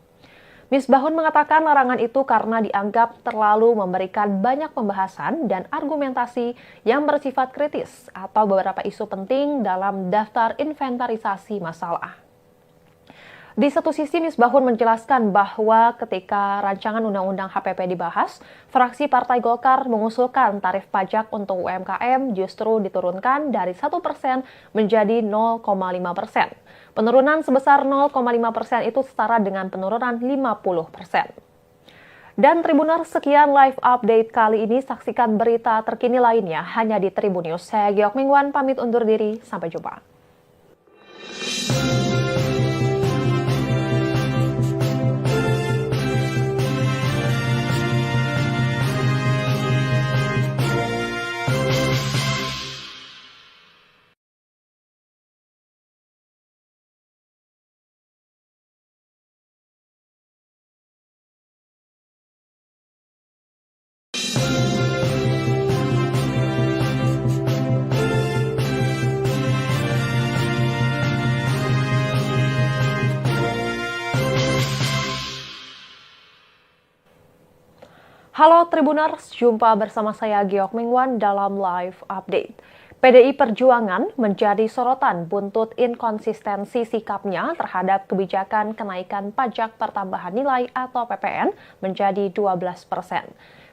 [SPEAKER 1] Misbahun mengatakan larangan itu karena dianggap terlalu memberikan banyak pembahasan dan argumentasi yang bersifat kritis atau beberapa isu penting dalam daftar inventarisasi masalah. Di satu sisi, Misbahun menjelaskan bahwa ketika rancangan Undang-Undang HPP dibahas, fraksi Partai Golkar mengusulkan tarif pajak untuk UMKM justru diturunkan dari 1% menjadi 0,5%. Penurunan sebesar 0,5% itu setara dengan penurunan 50%. Dan Tribuners, sekian live update kali ini. Saksikan berita terkini lainnya hanya di Tribun News. Saya Giok Mingwan, pamit undur diri. Sampai jumpa. Halo Tribuners, jumpa bersama saya Giok Mingwan dalam Live Update. PDI Perjuangan menjadi sorotan buntut inkonsistensi sikapnya terhadap kebijakan kenaikan pajak pertambahan nilai atau PPN menjadi 12%.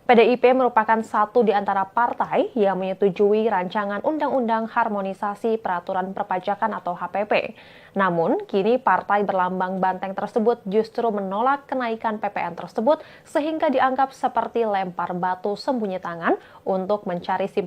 [SPEAKER 1] PDIP merupakan satu di antara partai yang menyetujui rancangan Undang-Undang Harmonisasi Peraturan Perpajakan atau HPP. Namun, kini partai berlambang banteng tersebut justru menolak kenaikan PPN tersebut sehingga dianggap seperti lempar batu sembunyi tangan untuk mencari simpati